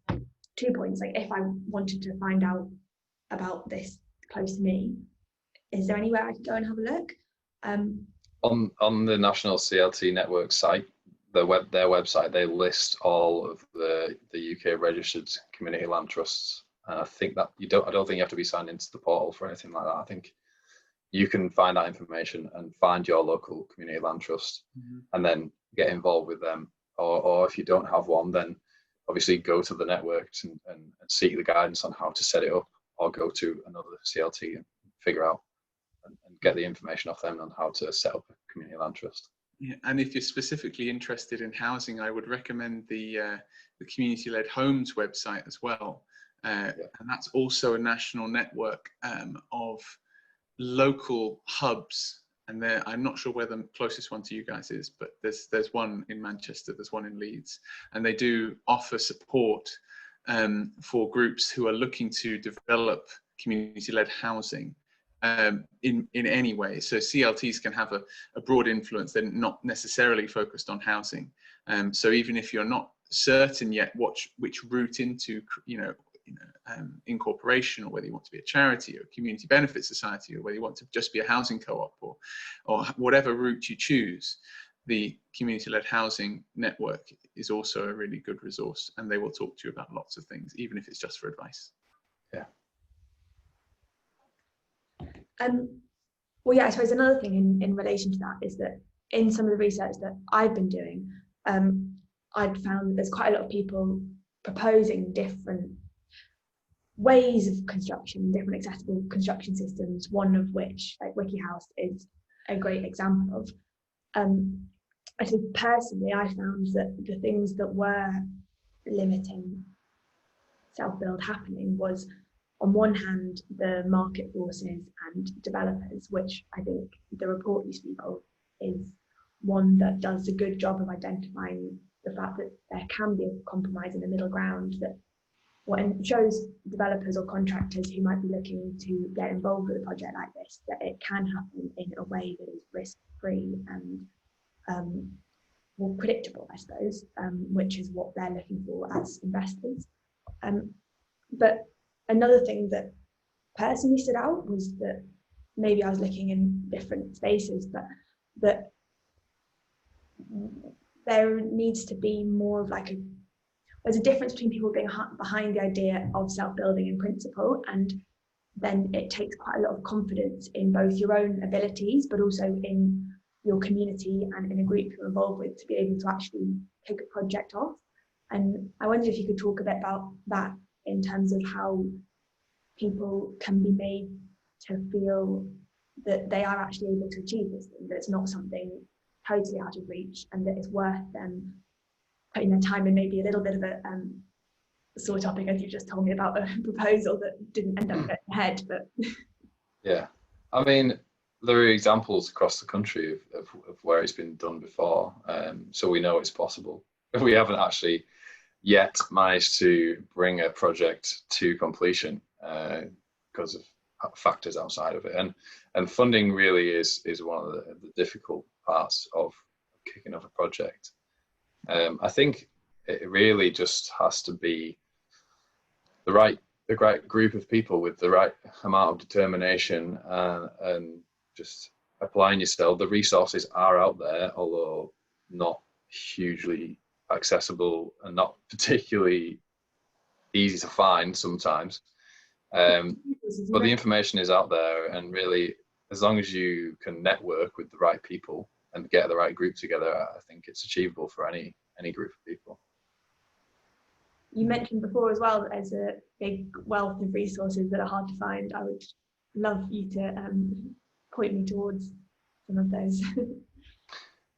2 points, like if I wanted to find out about this close to me, is there anywhere I could go and have a look? On the National CLT Network site, their website, they list all of the UK registered community land trusts. And I think that I don't think you have to be signed into the portal for anything like that. I think you can find that information and find your local community land trust, and then get involved with them. Or if you don't have one, then obviously go to the networks and seek the guidance on how to set it up, or go to another CLT and figure out and get the information off them on how to set up a community land trust. Yeah, and if you're specifically interested in housing, I would recommend the community-led homes website as well. And that's also a national network of local hubs. And I'm not sure where the closest one to you guys is, but there's one in Manchester, there's one in Leeds, and they do offer support for groups who are looking to develop community-led housing in any way. So CLTs can have a broad influence. They're not necessarily focused on housing. So even if you're not certain yet which route into incorporation, or whether you want to be a charity or a community benefit society, or whether you want to just be a housing co-op, or whatever route you choose, the community-led housing network is also a really good resource, and they will talk to you about lots of things, even if it's just for advice. Yeah. Well, yeah, I suppose another thing in relation to that is that in some of the research that I've been doing, I've found that there's quite a lot of people proposing different ways of construction, different accessible construction systems, one of which, like WikiHouse, is a great example of. I think personally, I found that the things that were limiting self-build happening was, on one hand, the market forces and developers, which I think the report you speak of is one that does a good job of identifying the fact that there can be a compromise in the middle ground, that what shows developers or contractors who might be looking to get involved with a project like this, that it can happen in a way that is risk-free and more predictable, I suppose, which is what they're looking for as investors. But another thing that personally stood out was that maybe I was looking in different spaces, but that there needs to be more of like there's a difference between people being behind the idea of self-building in principle, and then it takes quite a lot of confidence in both your own abilities, but also in your community and in a group you're involved with, to be able to actually kick a project off. And I wondered if you could talk a bit about that in terms of how people can be made to feel that they are actually able to achieve this thing, that it's not something totally out of reach, and that it's worth them putting their time in. Maybe a little bit of a sore topic, as you just told me about a proposal that didn't end up getting ahead, but yeah, I mean, there are examples across the country of where it's been done before, so we know it's possible. We haven't actually yet managed to bring a project to completion because of factors outside of it, and funding really is one of the difficult parts of kicking off a project. I think it really just has to be the right group of people with the right amount of determination and just applying yourself. The resources are out there, although not hugely accessible and not particularly easy to find sometimes. But the information is out there, and really, as long as you can network with the right people and get the right group together, I think it's achievable for any group of people. You mentioned before as well that there's a big wealth of resources that are hard to find. I would love you to point me towards some of those.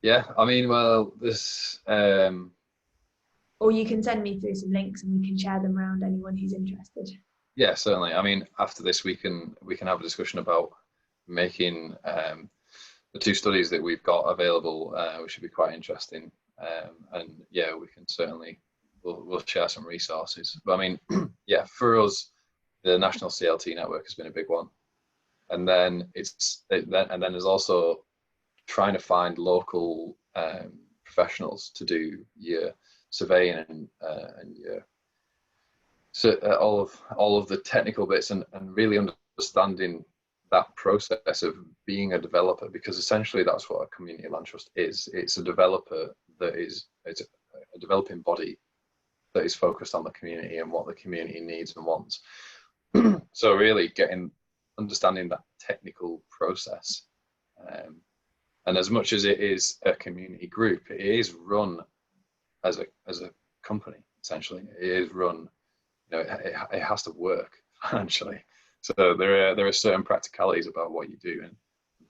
Yeah, I mean, well, this. Or you can send me through some links and we can share them around anyone who's interested. Yeah, certainly. I mean, after this, we can have a discussion about making the two studies that we've got available, which should be quite interesting. And yeah, we can certainly we'll share some resources. But I mean, yeah, for us, the National CLT network has been a big one, and then there's also trying to find local professionals to do your surveying and your all of the technical bits and really understanding that process of being a developer, because essentially that's what a community land trust is. It's a developer it's a developing body that is focused on the community and what the community needs and wants. So really understanding that technical process, and as much as it is a community group, it is run as a company. Essentially, it is run. It has to work financially. So there are certain practicalities about what you do, and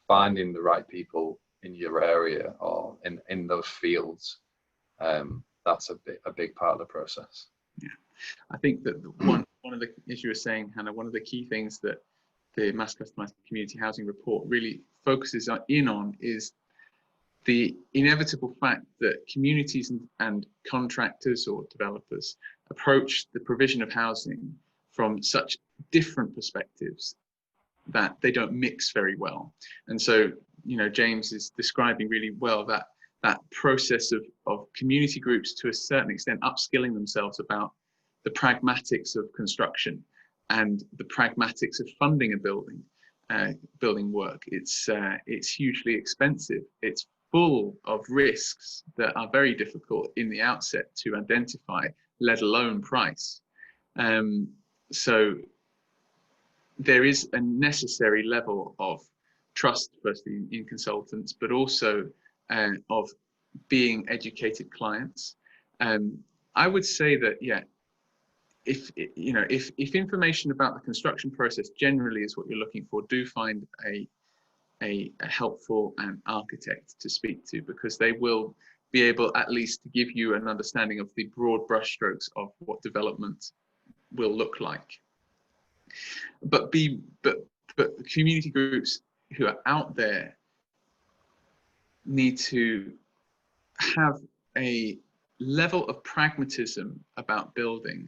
finding the right people in your area or in those fields. That's a big part of the process. Yeah, I think that one of the, as you were saying, Hannah, one of the key things that the Mass Customized Community Housing Report really focuses in on is the inevitable fact that communities and contractors or developers approach the provision of housing from such different perspectives that they don't mix very well. And so, James is describing really well that process of community groups to a certain extent upskilling themselves about the pragmatics of construction and the pragmatics of funding a building work. It's hugely expensive. It's full of risks that are very difficult in the outset to identify, let alone price. So there is a necessary level of trust, firstly in consultants, but also of being educated clients. I would say that, yeah, if information about the construction process generally is what you're looking for, do find a helpful architect to speak to, because they will be able at least to give you an understanding of the broad brushstrokes of what development will look like. But community groups who are out there need to have a level of pragmatism about building,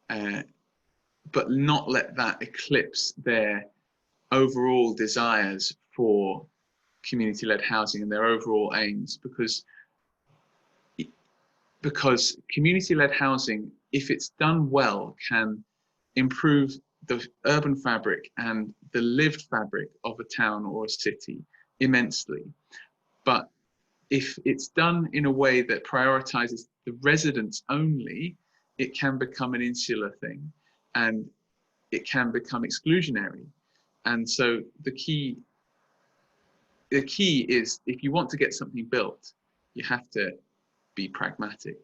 but not let that eclipse their overall desires for community-led housing and their overall aims, because community-led housing, if it's done well, can improve the urban fabric and the lived fabric of a town or a city immensely. But if it's done in a way that prioritizes the residents only, it can become an insular thing and it can become exclusionary. And so the key is, if you want to get something built, you have to be pragmatic.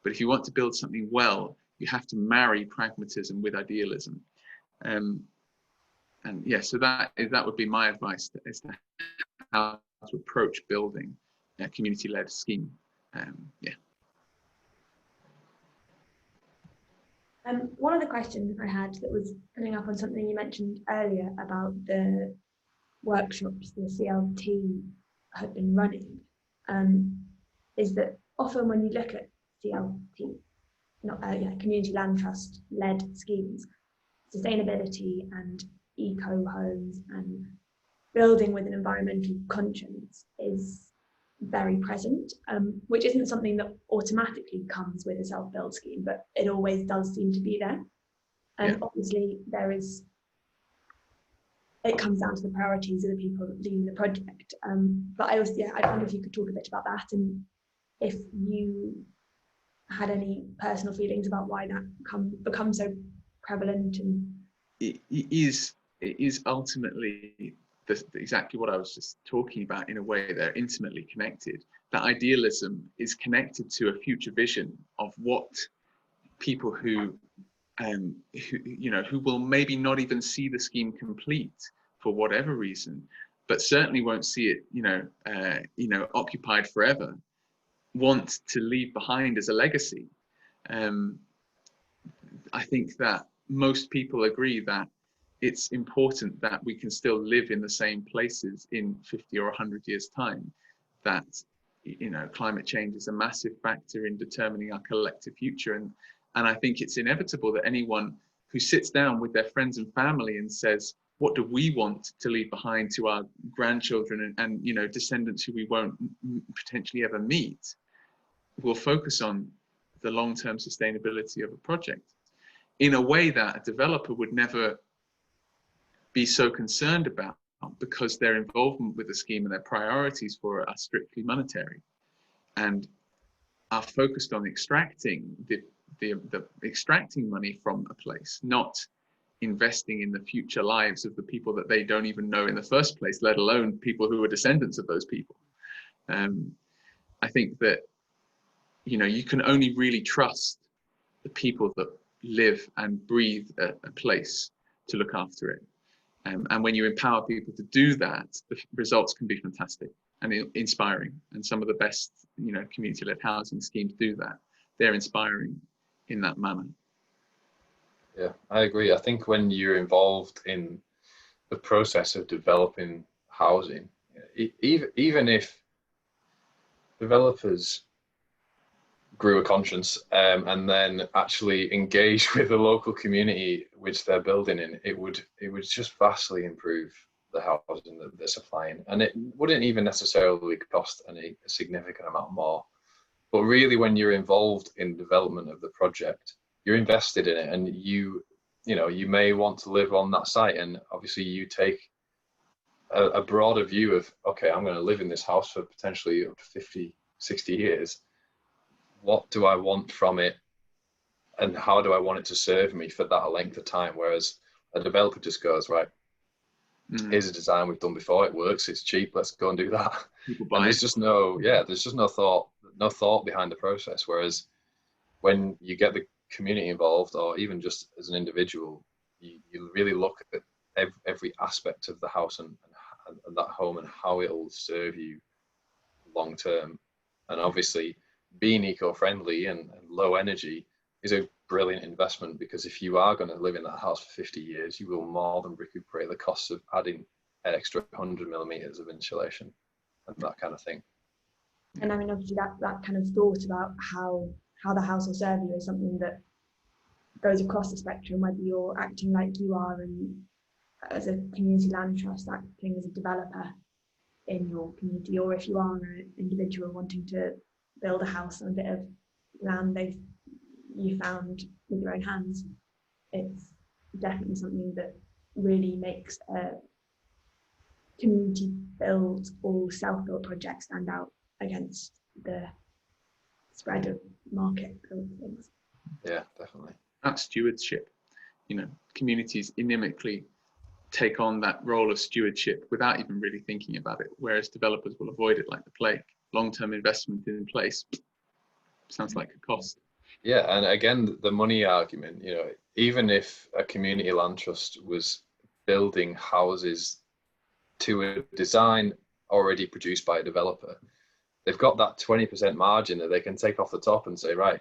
But if you want to build something well, you have to marry pragmatism with idealism. And yeah, so that would be my advice as to how to approach building a community-led scheme. Yeah. One of the questions I had that was picking up on something you mentioned earlier about the workshops the CLT had been running is that often when you look at CLT, community land trust led schemes, sustainability and eco homes and building with an environmental conscience is very present, which isn't something that automatically comes with a self-build scheme, but it always does seem to be there. And obviously it comes down to the priorities of the people leading the project. But I wonder if you could talk a bit about that, and if you had any personal feelings about why that become so prevalent. And it is ultimately exactly what I was just talking about. In a way, they're intimately connected. That idealism is connected to a future vision of what people who will maybe not even see the scheme complete for whatever reason, but certainly won't see it occupied forever, want to leave behind as a legacy. I think that most people agree that it's important that we can still live in the same places in 50 or 100 years' time, that climate change is a massive factor in determining our collective future. And I think it's inevitable that anyone who sits down with their friends and family and says, what do we want to leave behind to our grandchildren and descendants who we won't potentially ever meet, will focus on the long-term sustainability of a project in a way that a developer would never be so concerned about, because their involvement with the scheme and their priorities for it are strictly monetary and are focused on extracting extracting money from a place, not investing in the future lives of the people that they don't even know in the first place, let alone people who are descendants of those people. I think that you can only really trust the people that live and breathe a place to look after it. And when you empower people to do that, the results can be fantastic and inspiring. And some of the best, community-led housing schemes do that. They're inspiring in that manner. Yeah, I agree. I think when you're involved in the process of developing housing, even if developers grew a conscience and then actually engage with the local community which they're building in, it would just vastly improve the housing that they're supplying, and it wouldn't even necessarily cost a significant amount more. But really, when you're involved in development of the project, you're invested in it, and you may want to live on that site, and obviously you take a broader view of, okay, I'm going to live in this house for potentially up to 50, 60 years. What do I want from it, and how do I want it to serve me for that length of time? Whereas a developer just goes, right, here's a design we've done before, it works, it's cheap, let's go and do that. And there's just no thought behind the process. Whereas when you get the community involved, or even just as an individual, you really look at every aspect of the house and that home and how it will serve you long term. And obviously being eco-friendly and low energy is a brilliant investment, because if you are going to live in that house for 50 years, you will more than recuperate the costs of adding an extra 100 millimeters of insulation and that kind of thing. And I mean, obviously that kind of thought about how the house will serve you is something that goes across the spectrum, whether you're acting like you are as a community land trust, acting as a developer in your community, or if you are an individual wanting to build a house on a bit of land you found with your own hands. It's definitely something that really makes a community build or self-built project stand out against the spread of market built things. Yeah, definitely. That's stewardship. Communities inimically take on that role of stewardship without even really thinking about it, whereas developers will avoid it like the plague. Long-term investment in place sounds like a cost. Yeah, and again, the money argument, even if a community land trust was building houses to a design already produced by a developer, they've got that 20% margin that they can take off the top and say, right,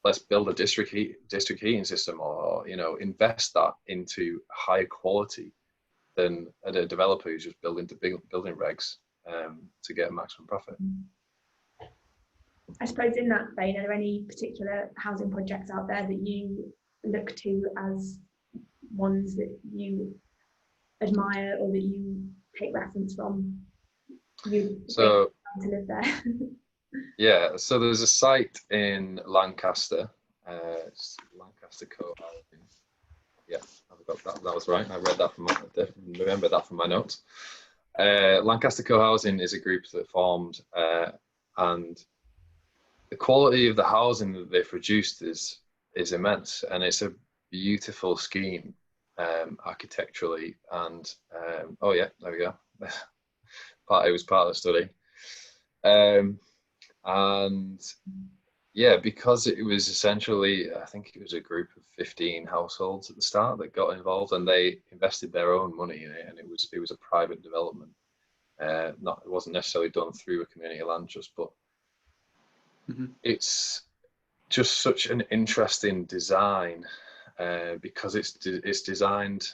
let's build a district heating system, or invest that into high quality than a developer who's just building building regs to get maximum profit. I suppose in that vein, are there any particular housing projects out there that you look to as ones that you admire or that you take reference from? You so to live there. Yeah, so there's a site in Lancaster, it's Lancaster Co-housing. Yeah, I've got that. That was right. I read that from remember that from my notes. Lancaster Co-housing is a group that formed, and the quality of the housing that they've produced is immense, and it's a beautiful scheme architecturally. And oh yeah, there we go. It was part of the study. And yeah, because it was essentially, I think it was a group of 15 households at the start that got involved, and they invested their own money in it, and it was a private development. It wasn't necessarily done through a community land trust, but it's just such an interesting design because it's designed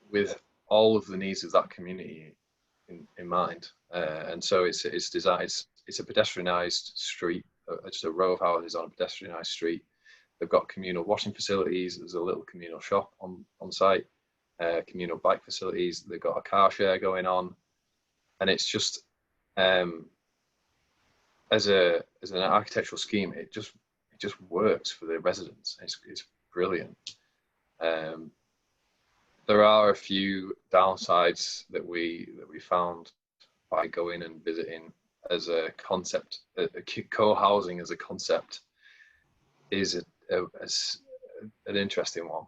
with all of the needs of that community in mind, and so it's designed. It's a pedestrianised street, just a row of houses on a pedestrianised street. They've got communal washing facilities. There's a little communal shop on site, communal bike facilities. They've got a car share going on, and it's just as an architectural scheme, it just works for the residents. It's brilliant. There are a few downsides that we found by going and visiting. As a concept, co-housing as a concept is an interesting one.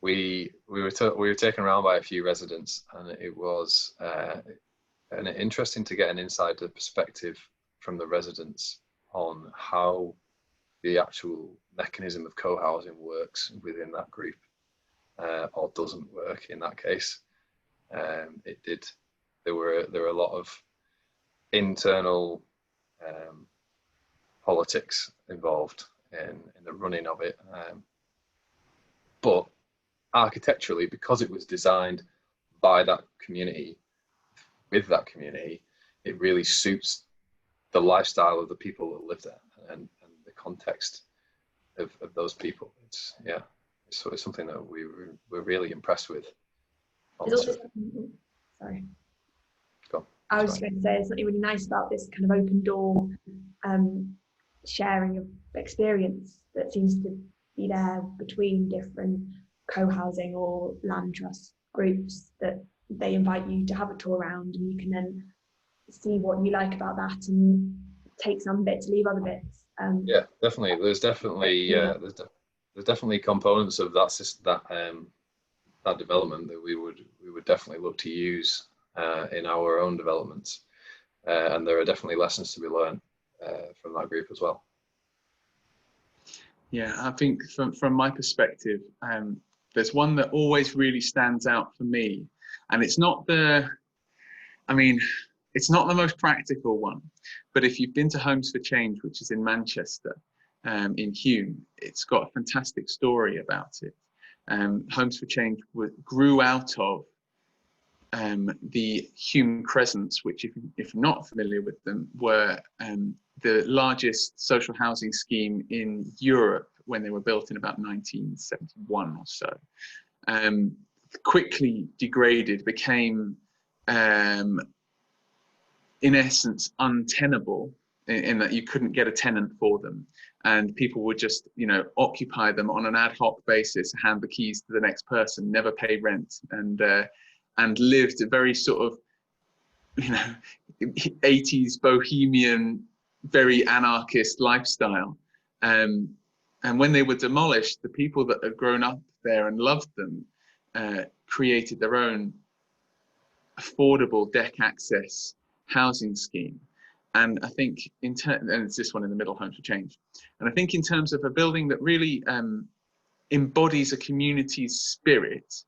We were taken around by a few residents, and it was interesting to get an insider perspective from the residents on how the actual mechanism of co-housing works within that group, or doesn't work in that case. It did. There were a lot of internal politics involved in the running of it, but architecturally, because it was designed by that community, with that community, it really suits the lifestyle of the people that live there and the context of those people. It's something that we're really impressed with. Sorry. Go on. I was just going to say, there's something really nice about this kind of open door sharing of experience that seems to be there between different co-housing or land trust groups, that they invite you to have a tour around, and you can then see what you like about that and take some bits, leave other bits. Yeah, definitely. There's definitely there's definitely components of that development that we would definitely look to use in our own developments, and there are definitely lessons to be learned from that group as well. Yeah, I think from my perspective, there's one that always really stands out for me, and it's not the most practical one, but if you've been to Homes for Change, which is in Manchester, in Hume, it's got a fantastic story about it. Homes for Change grew out of the Hume Crescents, which, if you're not familiar with them, were the largest social housing scheme in Europe when they were built in about 1971 or so. Quickly degraded, became in essence untenable, in that you couldn't get a tenant for them, and people would just occupy them on an ad hoc basis, hand the keys to the next person, never pay rent, and lived a very sort of 80s bohemian, very anarchist lifestyle. And when they were demolished, the people that had grown up there and loved them created their own affordable deck access housing scheme. And I think and it's this one in the middle, Homes for Change. And I think in terms of a building that really embodies a community's spirit,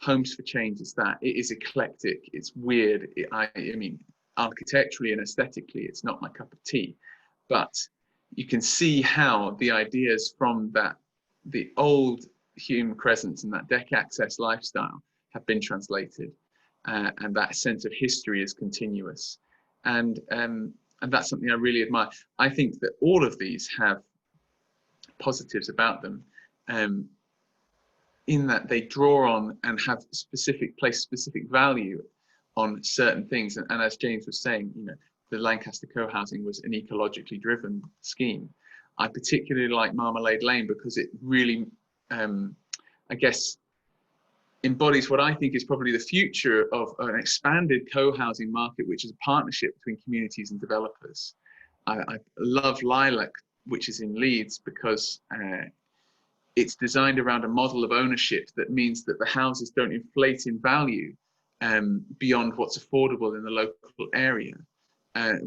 Homes for Change is that. It is eclectic, it's weird. I mean, architecturally and aesthetically, it's not my cup of tea, but you can see how the ideas from the old Hume Crescents and that deck access lifestyle have been translated, and that sense of history is continuous, and that's something I really admire. I think that all of these have positives about them, in that they draw on and have specific value on certain things, and as James was saying, you know, the Lancaster co-housing was an ecologically driven scheme. I particularly like Marmalade Lane because it really, I guess, embodies what I think is probably the future of an expanded co-housing market, which is a partnership between communities and developers. I love Lilac, which is in Leeds, because it's designed around a model of ownership that means that the houses don't inflate in value beyond what's affordable in the local area,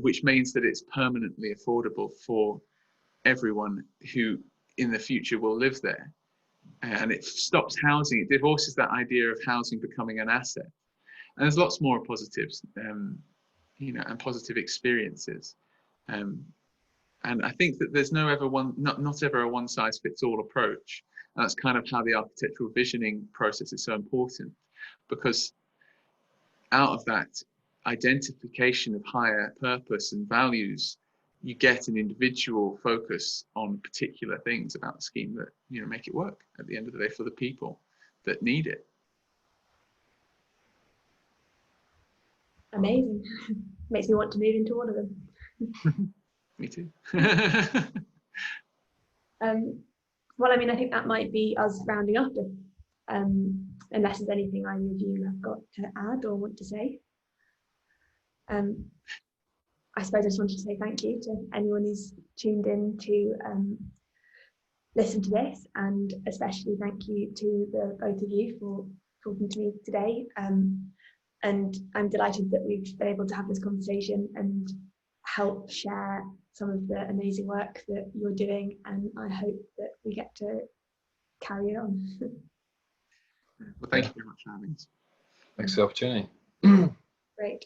which means that it's permanently affordable for everyone who in the future will live there. And it stops housing, it divorces that idea of housing becoming an asset. And there's lots more positives, you know, and positive experiences. And I think that there's not ever a one size fits all approach. And that's kind of how the architectural visioning process is so important, because out of that identification of higher purpose and values, you get an individual focus on particular things about the scheme that, you know, make it work at the end of the day for the people that need it. Amazing. Makes me want to move into one of them. Me too. Well, I mean, I think that might be us rounding up, unless there's anything either of you have got to add or want to say. I suppose I just wanted to say thank you to anyone who's tuned in to listen to this, and especially thank you to the both of you for talking to me today. And I'm delighted that we've been able to have this conversation and help share some of the amazing work that you're doing, and I hope that we get to carry it on. Well, thank you very much for having us. Thanks for the opportunity. Great.